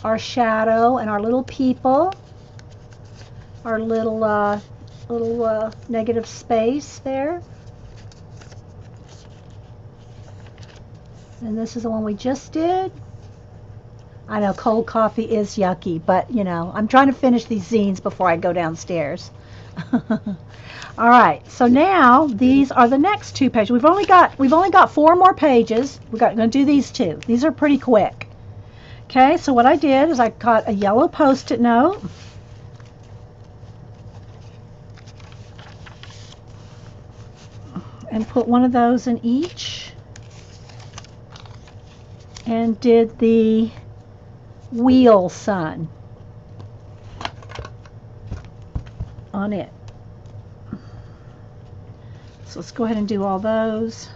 our shadow and our little people, our little negative space there, and this is the one we just did. I know cold coffee is yucky, but you know, I'm trying to finish these zines before I go downstairs. All right, so now these are the next 2 pages. We've only got 4 more pages. We're going to do these 2. These are pretty quick. Okay, so what I did is I got a yellow Post-it note. And put one of those in each. and did the wheel sun on it. So let's go ahead and do all those.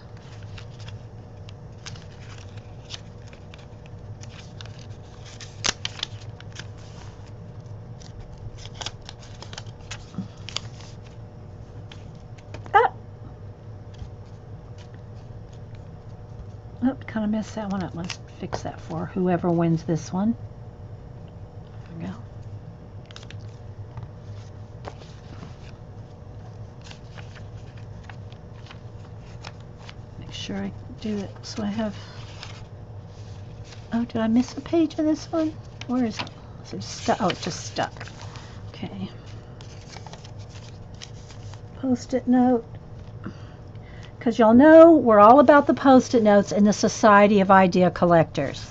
Oh, kind of messed that one up. Let's fix that for whoever wins this one. There we go. Make sure I do it so I have... Oh, did I miss a page of this one? Where is it? Is it stuck? Oh, it's just stuck. Okay. Post-it note. Because y'all know we're all about the Post-it notes in the Society of Idea Collectors.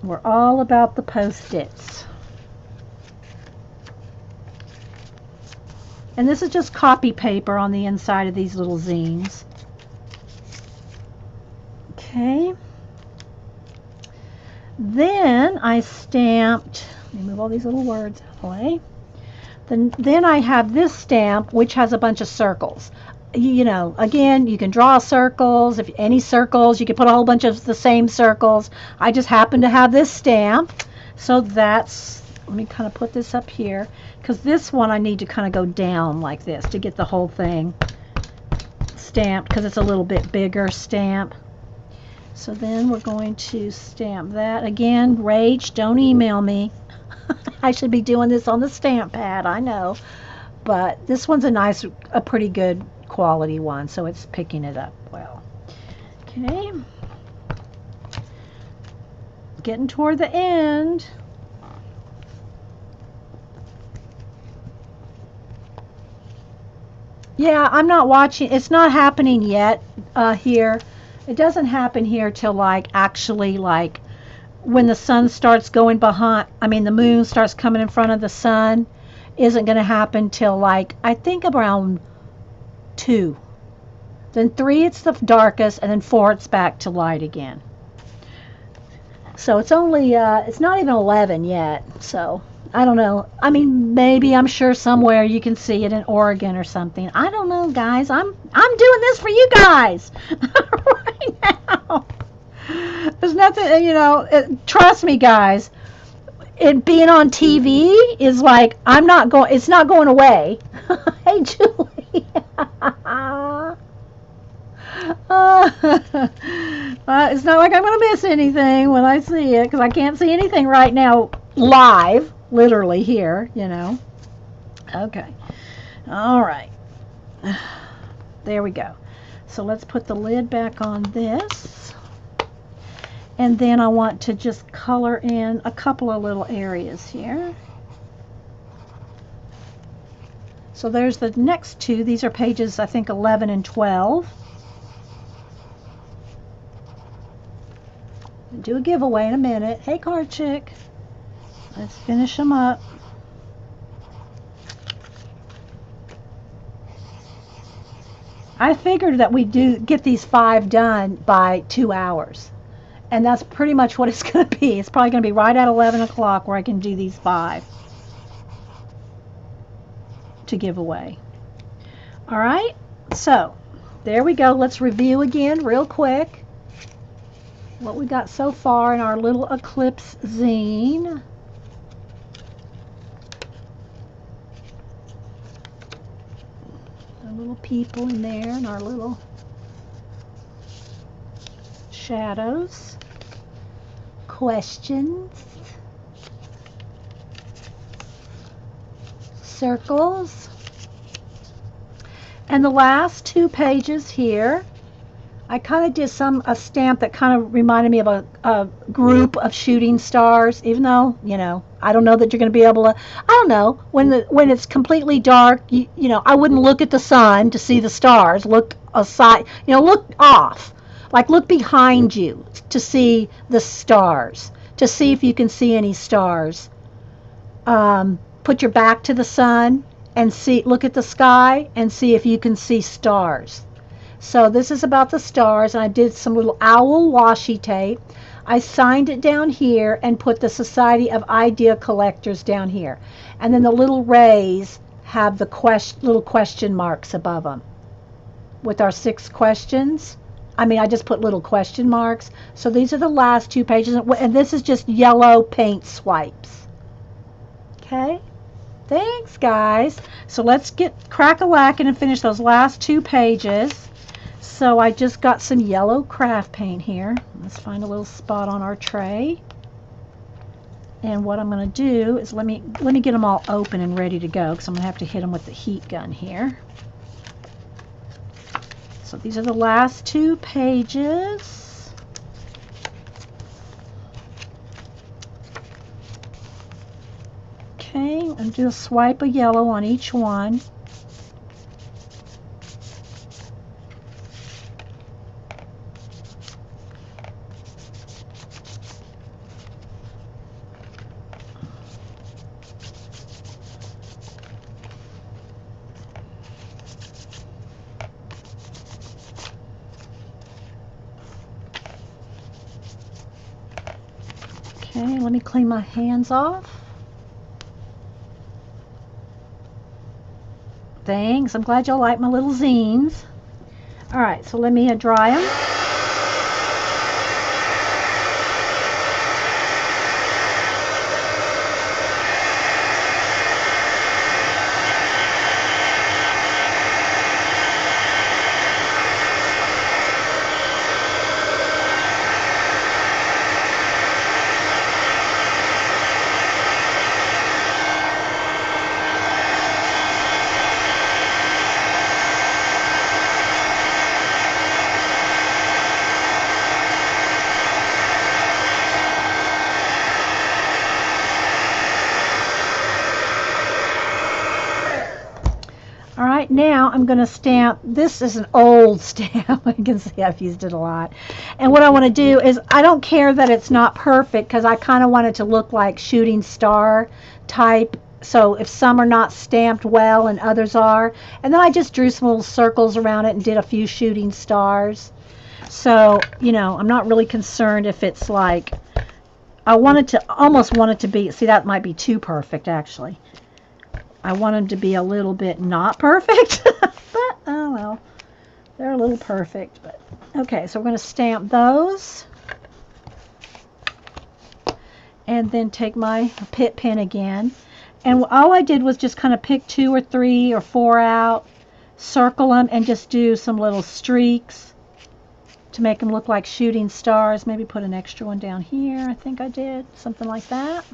We're all about the Post-its. And this is just copy paper on the inside of these little zines. Okay. Then I stamped, let me move all these little words out of the way. Then I have this stamp, which has a bunch of circles. You know, again, you can draw circles. If any circles, you can put a whole bunch of the same circles. I just happen to have this stamp. So that's, let me kind of put this up here, because this one I need to kind of go down like this to get the whole thing stamped, because it's a little bit bigger stamp. So then we're going to stamp that. Again, Rach, don't email me. I should be doing this on the stamp pad, I know. But this one's a pretty good quality one, so it's picking it up well. Okay. Getting toward the end. Yeah, I'm not watching. It's not happening yet here. It doesn't happen here till actually when the sun starts going behind, the moon starts coming in front of the sun, isn't going to happen till I think around 2. Then 3 it's the darkest, and then 4 it's back to light again. So it's only, it's not even 11 yet, so I don't know. Maybe, I'm sure somewhere you can see it in Oregon or something. I don't know, guys. I'm doing this for you guys right now. There's nothing, trust me, guys. It being on TV is it's not going away. Hey, Julie. It's not like I'm going to miss anything when I see it, because I can't see anything right now live, literally here, Okay. All right. There we go. So let's put the lid back on this. And then I want to just color in a couple of little areas here. So there's the next 2. These are pages, I think, 11 and 12. Do a giveaway in a minute. Hey, Card Chick. Let's finish them up. I figured that we do get these 5 done by 2 hours. And that's pretty much what it's going to be. It's probably going to be right at 11 o'clock where I can do these 5 to give away. All right. So there we go. Let's review again real quick what we got so far in our little Eclipse zine. Our little people in there and our little shadows, questions, circles, and the last 2 pages here I kind of did a stamp that kind of reminded me of a group of shooting stars, even though, I don't know that you're going to be able to, I don't know, when it's completely dark, I wouldn't look at the sun to see the stars, look aside, look off, look behind you to see the stars, to see if you can see any stars. put your back to the sun and look at the sky and see if you can see stars. So this is about the stars, and I did some little owl washi tape. I signed it down here and put the Society of Idea Collectors down here. And then the little rays have the little question marks above them with our 6 questions. I just put little question marks. So these are the last 2 pages, and this is just yellow paint swipes. Okay? Thanks, guys. So let's get crack-a-lackin' and finish those last 2 pages. So I just got some yellow craft paint here. Let's find a little spot on our tray. And what I'm going to do is let me get them all open and ready to go, because I'm going to have to hit them with the heat gun here. So these are the last 2 pages. Okay, I'm going to do a swipe of yellow on each one. Okay, let me clean my hands off. Thanks. I'm glad y'all like my little zines. All right, so let me dry them. All right, now I'm going to stamp. This is an old stamp. You can see I've used it a lot. And what I want to do is, I don't care that it's not perfect, because I kind of want it to look like shooting star type. So if some are not stamped well and others are. And then I just drew some little circles around it and did a few shooting stars. So, I'm not really concerned if it's like, almost want it to be, see, that might be too perfect actually. I want them to be a little bit not perfect, but oh well, they're a little perfect. But okay, so we're going to stamp those, and then take my pit pen again, and all I did was just kind of pick 2 or 3 or 4 out, circle them, and just do some little streaks to make them look like shooting stars. Maybe put an extra one down here. I think I did something like that.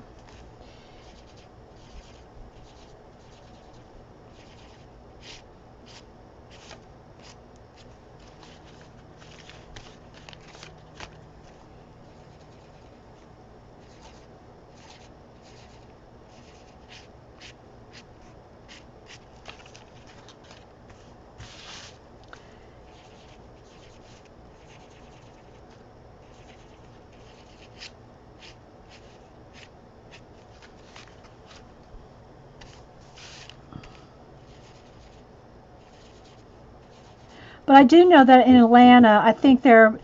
But I do know that in Atlanta, I think they're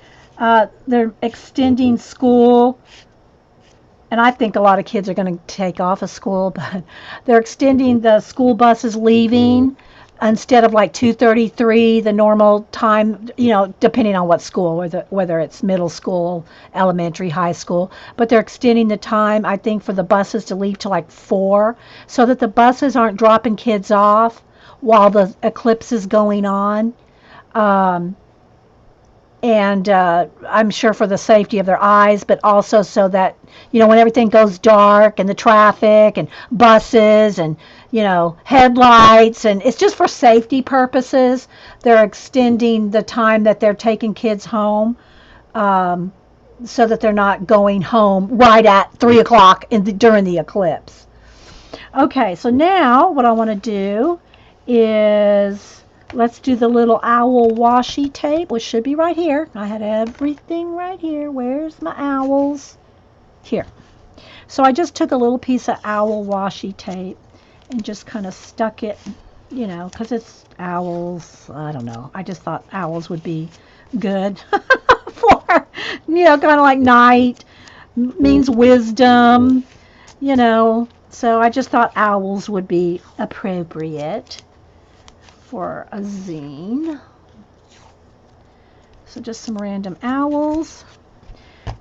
extending school, and I think a lot of kids are going to take off of school, but they're extending the school buses leaving instead of like 2:33, the normal time, depending on what school, whether it's middle school, elementary, high school. But they're extending the time, I think, for the buses to leave to like 4, so that the buses aren't dropping kids off while the eclipse is going on. And I'm sure for the safety of their eyes, but also so that, when everything goes dark and the traffic and buses and, headlights, and it's just for safety purposes, they're extending the time that they're taking kids home, so that they're not going home right at 3 o'clock during the eclipse. Okay, so now what I want to do is, let's do the little owl washi tape, which should be right here. I had everything right here. Where's my owls? Here. So I just took a little piece of owl washi tape, and just kind of stuck it, you know, because it's owls. I don't know. I just thought owls would be good for, you know, kind of like night means wisdom, you know. So I just thought owls would be appropriate for a zine. So just some random owls.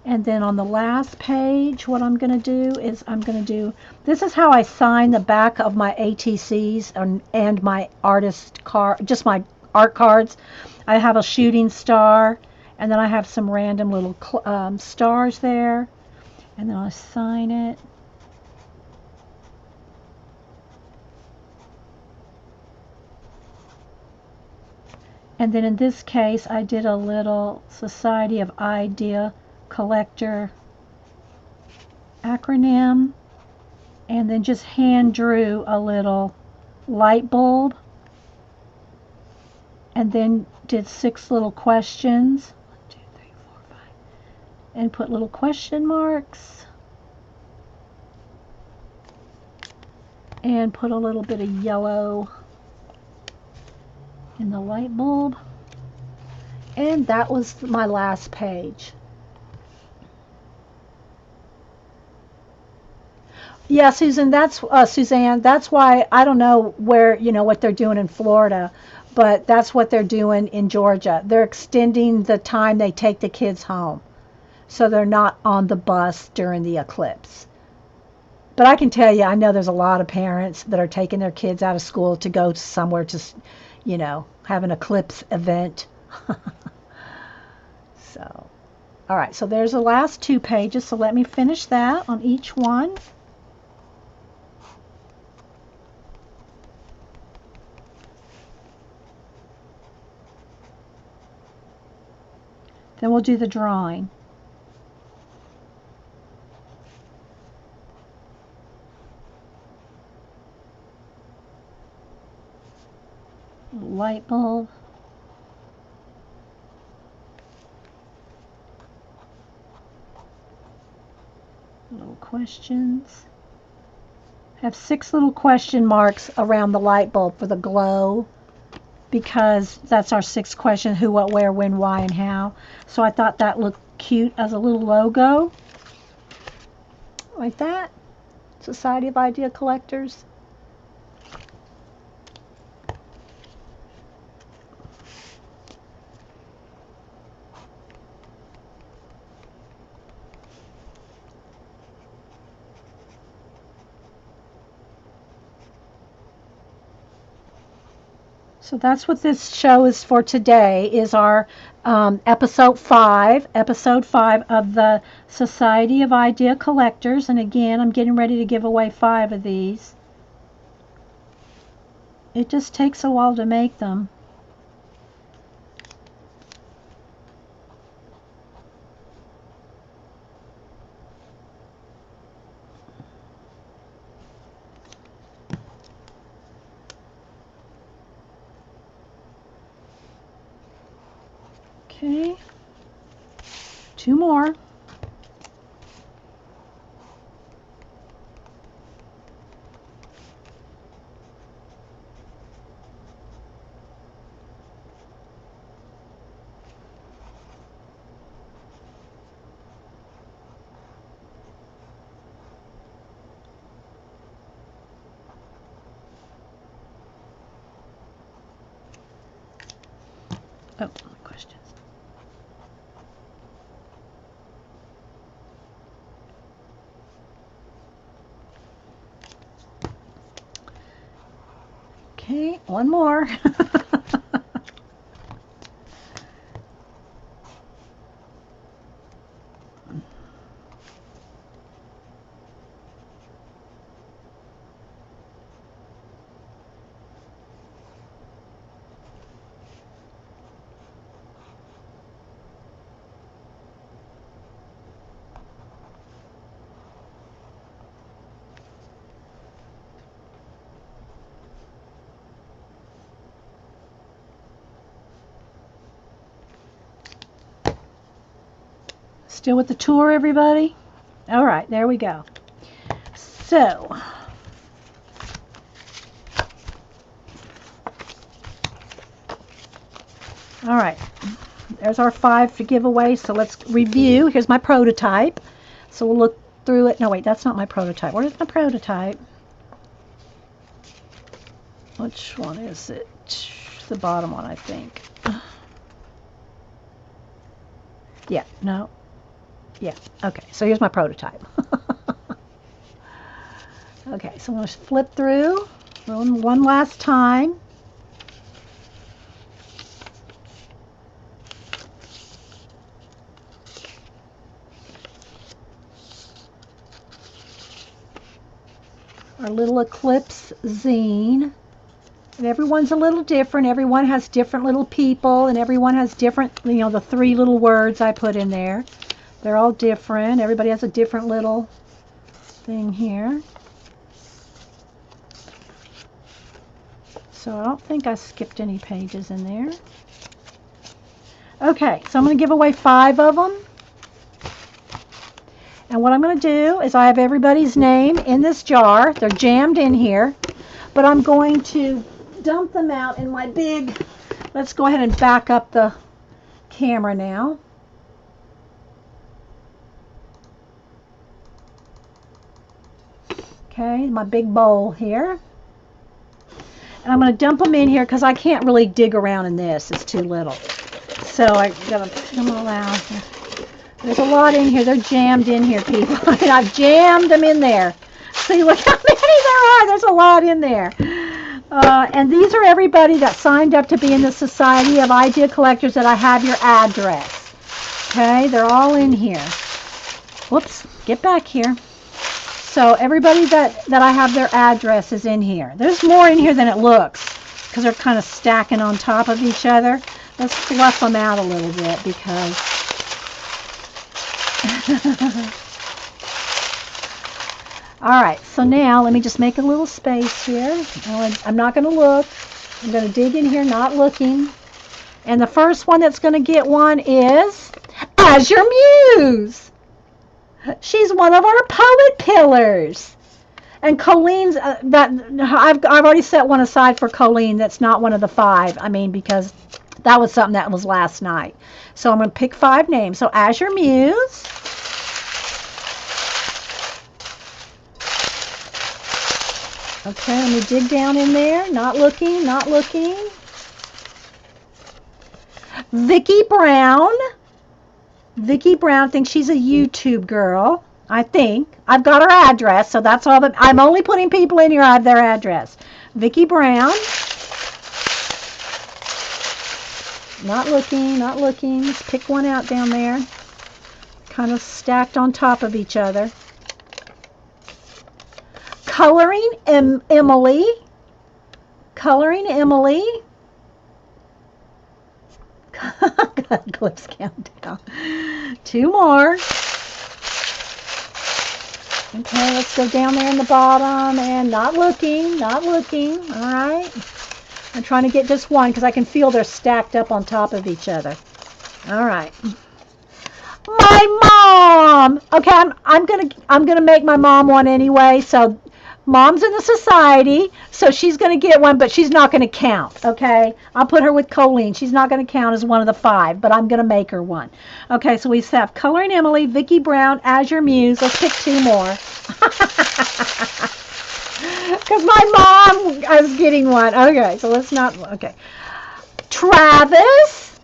And then on the last page, what I'm going to do is this is how I sign the back of my ATCs and my artist card, just my art cards. I have a shooting star, and then I have some random little stars there, and then I'll sign it. And then in this case, I did a little Society of Idea Collector acronym, and then just hand drew a little light bulb, and then did 6 little questions. 1, 2, 3, 4, 5, and put little question marks, and put a little bit of yellow in the light bulb. And that was my last page. Yeah, Suzanne, that's why I don't know where, you know, what they're doing in Florida, but that's what they're doing in Georgia. They're extending the time they take the kids home, so they're not on the bus during the eclipse. But I can tell you, I know there's a lot of parents that are taking their kids out of school to go to somewhere to, you know, have an eclipse event. So, all right, so there's the last 2 pages, so let me finish that on each one. Then we'll do the drawing. Light bulb. Little questions. Have 6 little question marks around the light bulb for the glow, because that's our 6th question: who, what, where, when, why, and how. So I thought that looked cute as a little logo, like that. Society of Idea Collectors. So that's what this show is for today, is our episode 5 of the Society of Idea Collectors. And again, I'm getting ready to give away 5 of these. It just takes a while to make them. Okay, 2 more. Oh, questions. Okay, 1 more. Still with the tour, everybody? All right, there we go. So, All right. There's our 5 to give away. So let's review. Here's my prototype. So we'll look through it. No, wait, that's not my prototype. Where's my prototype? Which one is it? The bottom one, I think. Yeah, no. Yeah, okay. So here's my prototype. Okay, so I'm going to flip through one last time. Our little Eclipse Zine. And everyone's a little different. Everyone has different little people, and everyone has different, the 3 little words I put in there. They're all different. Everybody has a different little thing here. So I don't think I skipped any pages in there. Okay, so I'm going to give away 5 of them. And what I'm going to do is I have everybody's name in this jar. They're jammed in here. But I'm going to dump them out in my big... Let's go ahead and back up the camera now. Okay, my big bowl here. And I'm going to dump them in here because I can't really dig around in this. It's too little. So I got to put them all out here. There's a lot in here. They're jammed in here, people. And I've jammed them in there. See, look how many there are. There's a lot in there. And these are everybody that signed up to be in the Society of Idea Collectors that I have your address. Okay, they're all in here. Whoops, get back here. So everybody that I have their address is in here. There's more in here than it looks because they're kind of stacking on top of each other. Let's fluff them out a little bit because... Alright, so now let me just make a little space here. I'm not going to look. I'm going to dig in here, not looking. And the first one that's going to get one is Azure Muse. She's one of our poet pillars. And Colleen's, I've already set one aside for Colleen. That's not one of the 5. I mean, because that was something that was last night. So I'm going to pick 5 names. So Azure Muse. Okay, let me dig down in there. Not looking, not looking. Vicki Brown. Vicki Brown thinks she's a YouTube girl. I think. I've got her address, so that's all that... I'm only putting people in here. I have their address. Vicki Brown. Not looking, not looking. Let's pick one out down there. Kind of stacked on top of each other. Coloring Emily. Coloring Emily. Eclipse countdown. 2 more. Okay, let's go down there in the bottom and not looking, not looking. All right. I'm trying to get just one because I can feel they're stacked up on top of each other. All right. My mom. Okay, I'm gonna make my mom one anyway. So Mom's in the society, so she's going to get one, but she's not going to count, okay? I'll put her with Colleen. She's not going to count as one of the 5, but I'm going to make her one. Okay, so we have Coloring Emily, Vicki Brown, Azure Muse. Let's pick 2 more. Because my mom is getting one. Okay, so let's not, okay. Travis,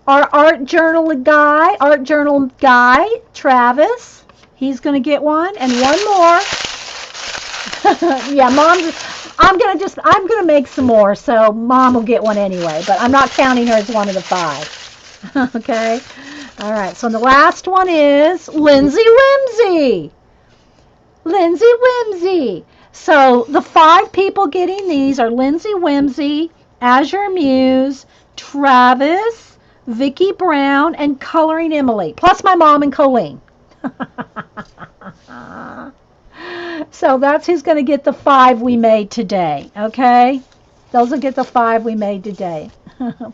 our art journal guy, Travis. He's going to get one, and one more. Yeah, I'm going to make some more, so Mom will get one anyway, but I'm not counting her as one of the 5. Okay? All right, so the last one is Lindsay Whimsy. Lindsay Whimsy. So the 5 people getting these are Lindsay Whimsy, Azure Muse, Travis, Vicki Brown, and Coloring Emily, plus my mom and Colleen. So that's who's going to get the 5 we made today, okay? Those will get the 5 we made today.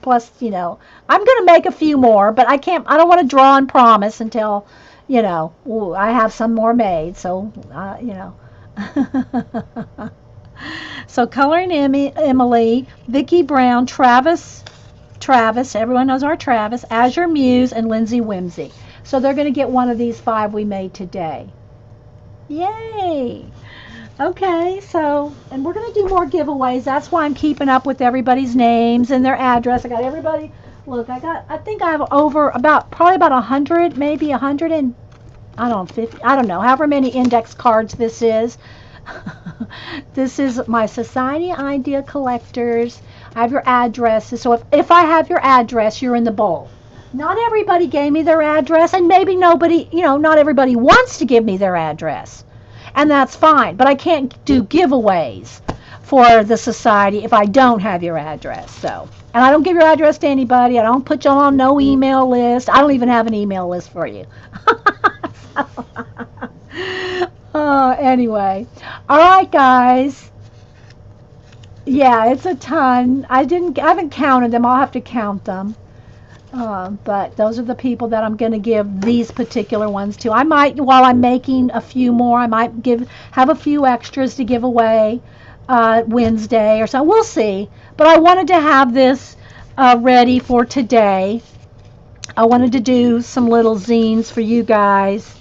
Plus, I'm going to make a few more, but I don't want to draw and promise until, I have some more made, so, So Coloring Emily, Vicki Brown, Travis, everyone knows our Travis, Azure Muse, and Lindsay Whimsy. So they're going to get one of these 5 we made today. Yay! Okay, so, and we're going to do more giveaways. That's why I'm keeping up with everybody's names and their address. I got everybody, look, I think I have over probably about 100, maybe 100 and, I don't know, 50, I don't know, however many index cards this is. This is my Society Idea Collectors. I have your addresses. So if I have your address, you're in the bowl. Not everybody gave me their address, and maybe nobody, not everybody wants to give me their address. And that's fine, but I can't do giveaways for the society if I don't have your address. So, and I don't give your address to anybody. I don't put you on no email list. I don't even have an email list for you. Anyway, all right, guys. Yeah, it's a ton. I haven't counted them. I'll have to count them. But those are the people that I'm going to give these particular ones to. I might, while I'm making a few more, I might have a few extras to give away Wednesday or so. We'll see. But I wanted to have this ready for today. I wanted to do some little zines for you guys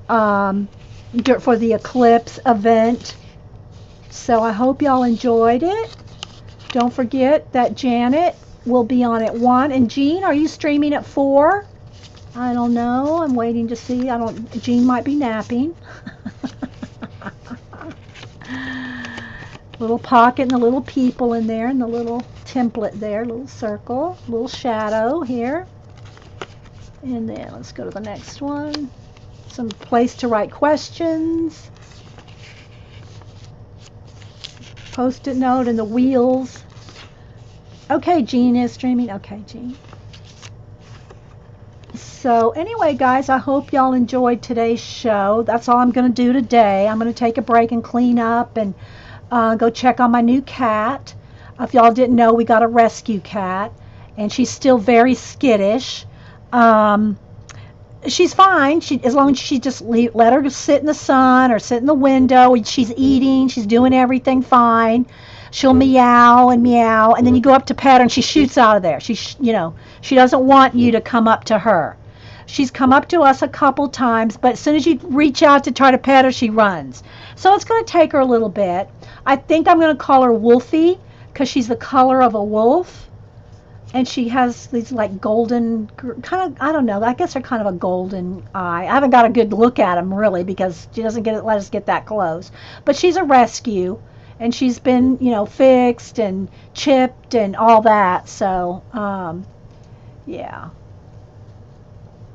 for the Eclipse event. So I hope y'all enjoyed it. Don't forget that Janet will be on at 1. And Jean, are you streaming at 4? I don't know. I'm waiting to see. Jean might be napping. Little pocket and the little people in there and the little template there, little circle, little shadow here. And then let's go to the next one. Some place to write questions. Post-it note and the wheels. Okay, Jean is streaming. Okay, Jean. So anyway, guys, I hope y'all enjoyed today's show. That's all I'm going to do today. I'm going to take a break and clean up and go check on my new cat. If y'all didn't know, we got a rescue cat, and she's still very skittish. She's fine. As long as she just let her sit in the sun or sit in the window. She's eating. She's doing everything fine. She'll meow, and then you go up to pet her, and she shoots out of there. She doesn't want you to come up to her. She's come up to us a couple times, but as soon as you reach out to try to pet her, she runs. So it's going to take her a little bit. I think I'm going to call her Wolfie because she's the color of a wolf. And she has these like golden, kind of, I don't know, I guess they're kind of a golden eye. I haven't got a good look at them really because she doesn't let us get that close. But she's a rescue, and she's been, fixed and chipped and all that. So, yeah.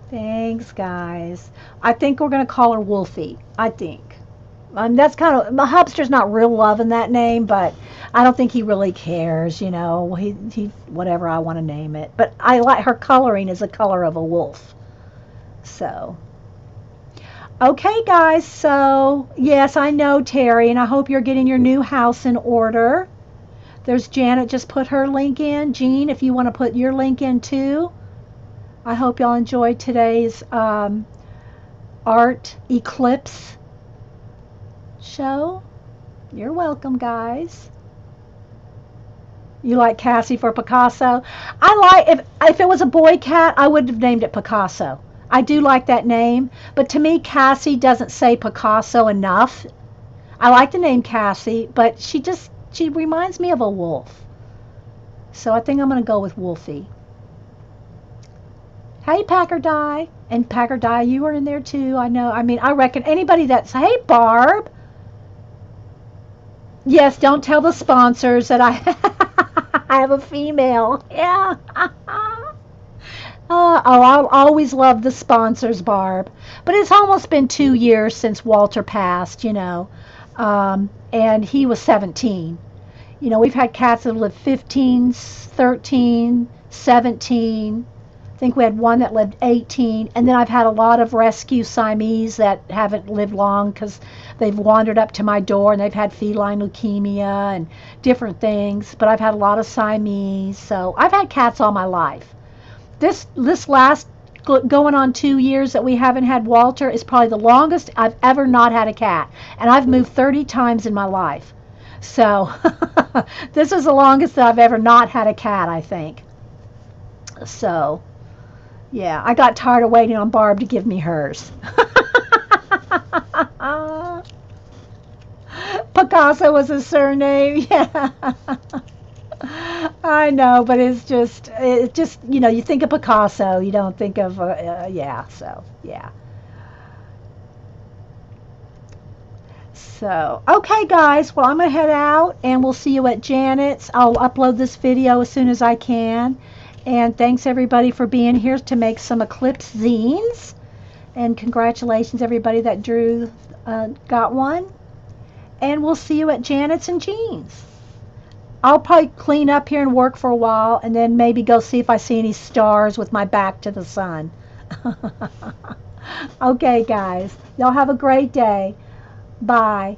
Thanks, guys. I think we're going to call her Wolfie, I think. That's kind of, my hubster's not real loving that name, but I don't think he really cares, he whatever I want to name it. But I like her coloring is the color of a wolf. So, okay, guys, so, yes, I know, Terry, and I hope you're getting your new house in order. There's Janet just put her link in. Jean, if you want to put your link in, too. I hope y'all enjoyed today's art eclipse show. You're welcome, guys. You like Cassie for Picasso? If it was a boy cat, I would have named it Picasso. I do like that name, but to me, Cassie doesn't say Picasso enough. I like the name Cassie, but she reminds me of a wolf. So I think I'm going to go with Wolfie. Hey, Packer Die. And Packer Die, you were in there too. I know. I reckon anybody that's, hey, Barb. Yes, don't tell the sponsors that I have a female. Yeah. I'll always love the sponsors, Barb. But it's almost been 2 years since Walter passed, and he was 17. We've had cats that lived 15, 13, 17. I think we had one that lived 18, and then I've had a lot of rescue Siamese that haven't lived long because they've wandered up to my door and they've had feline leukemia and different things, but I've had a lot of Siamese, so I've had cats all my life. This last going on 2 years that we haven't had Walter is probably the longest I've ever not had a cat, and I've moved 30 times in my life. So this is the longest that I've ever not had a cat, I think. So yeah, I got tired of waiting on Barb to give me hers. Picasso was his surname. Yeah. I know, but it's just, you think of Picasso, you don't think of, yeah, so, yeah. So, okay, guys, well, I'm going to head out and we'll see you at Janet's. I'll upload this video as soon as I can. And thanks, everybody, for being here to make some Eclipse zines. And congratulations, everybody that drew, got one. And we'll see you at Janet's and Jean's. I'll probably clean up here and work for a while and then maybe go see if I see any stars with my back to the sun. Okay, guys. Y'all have a great day. Bye.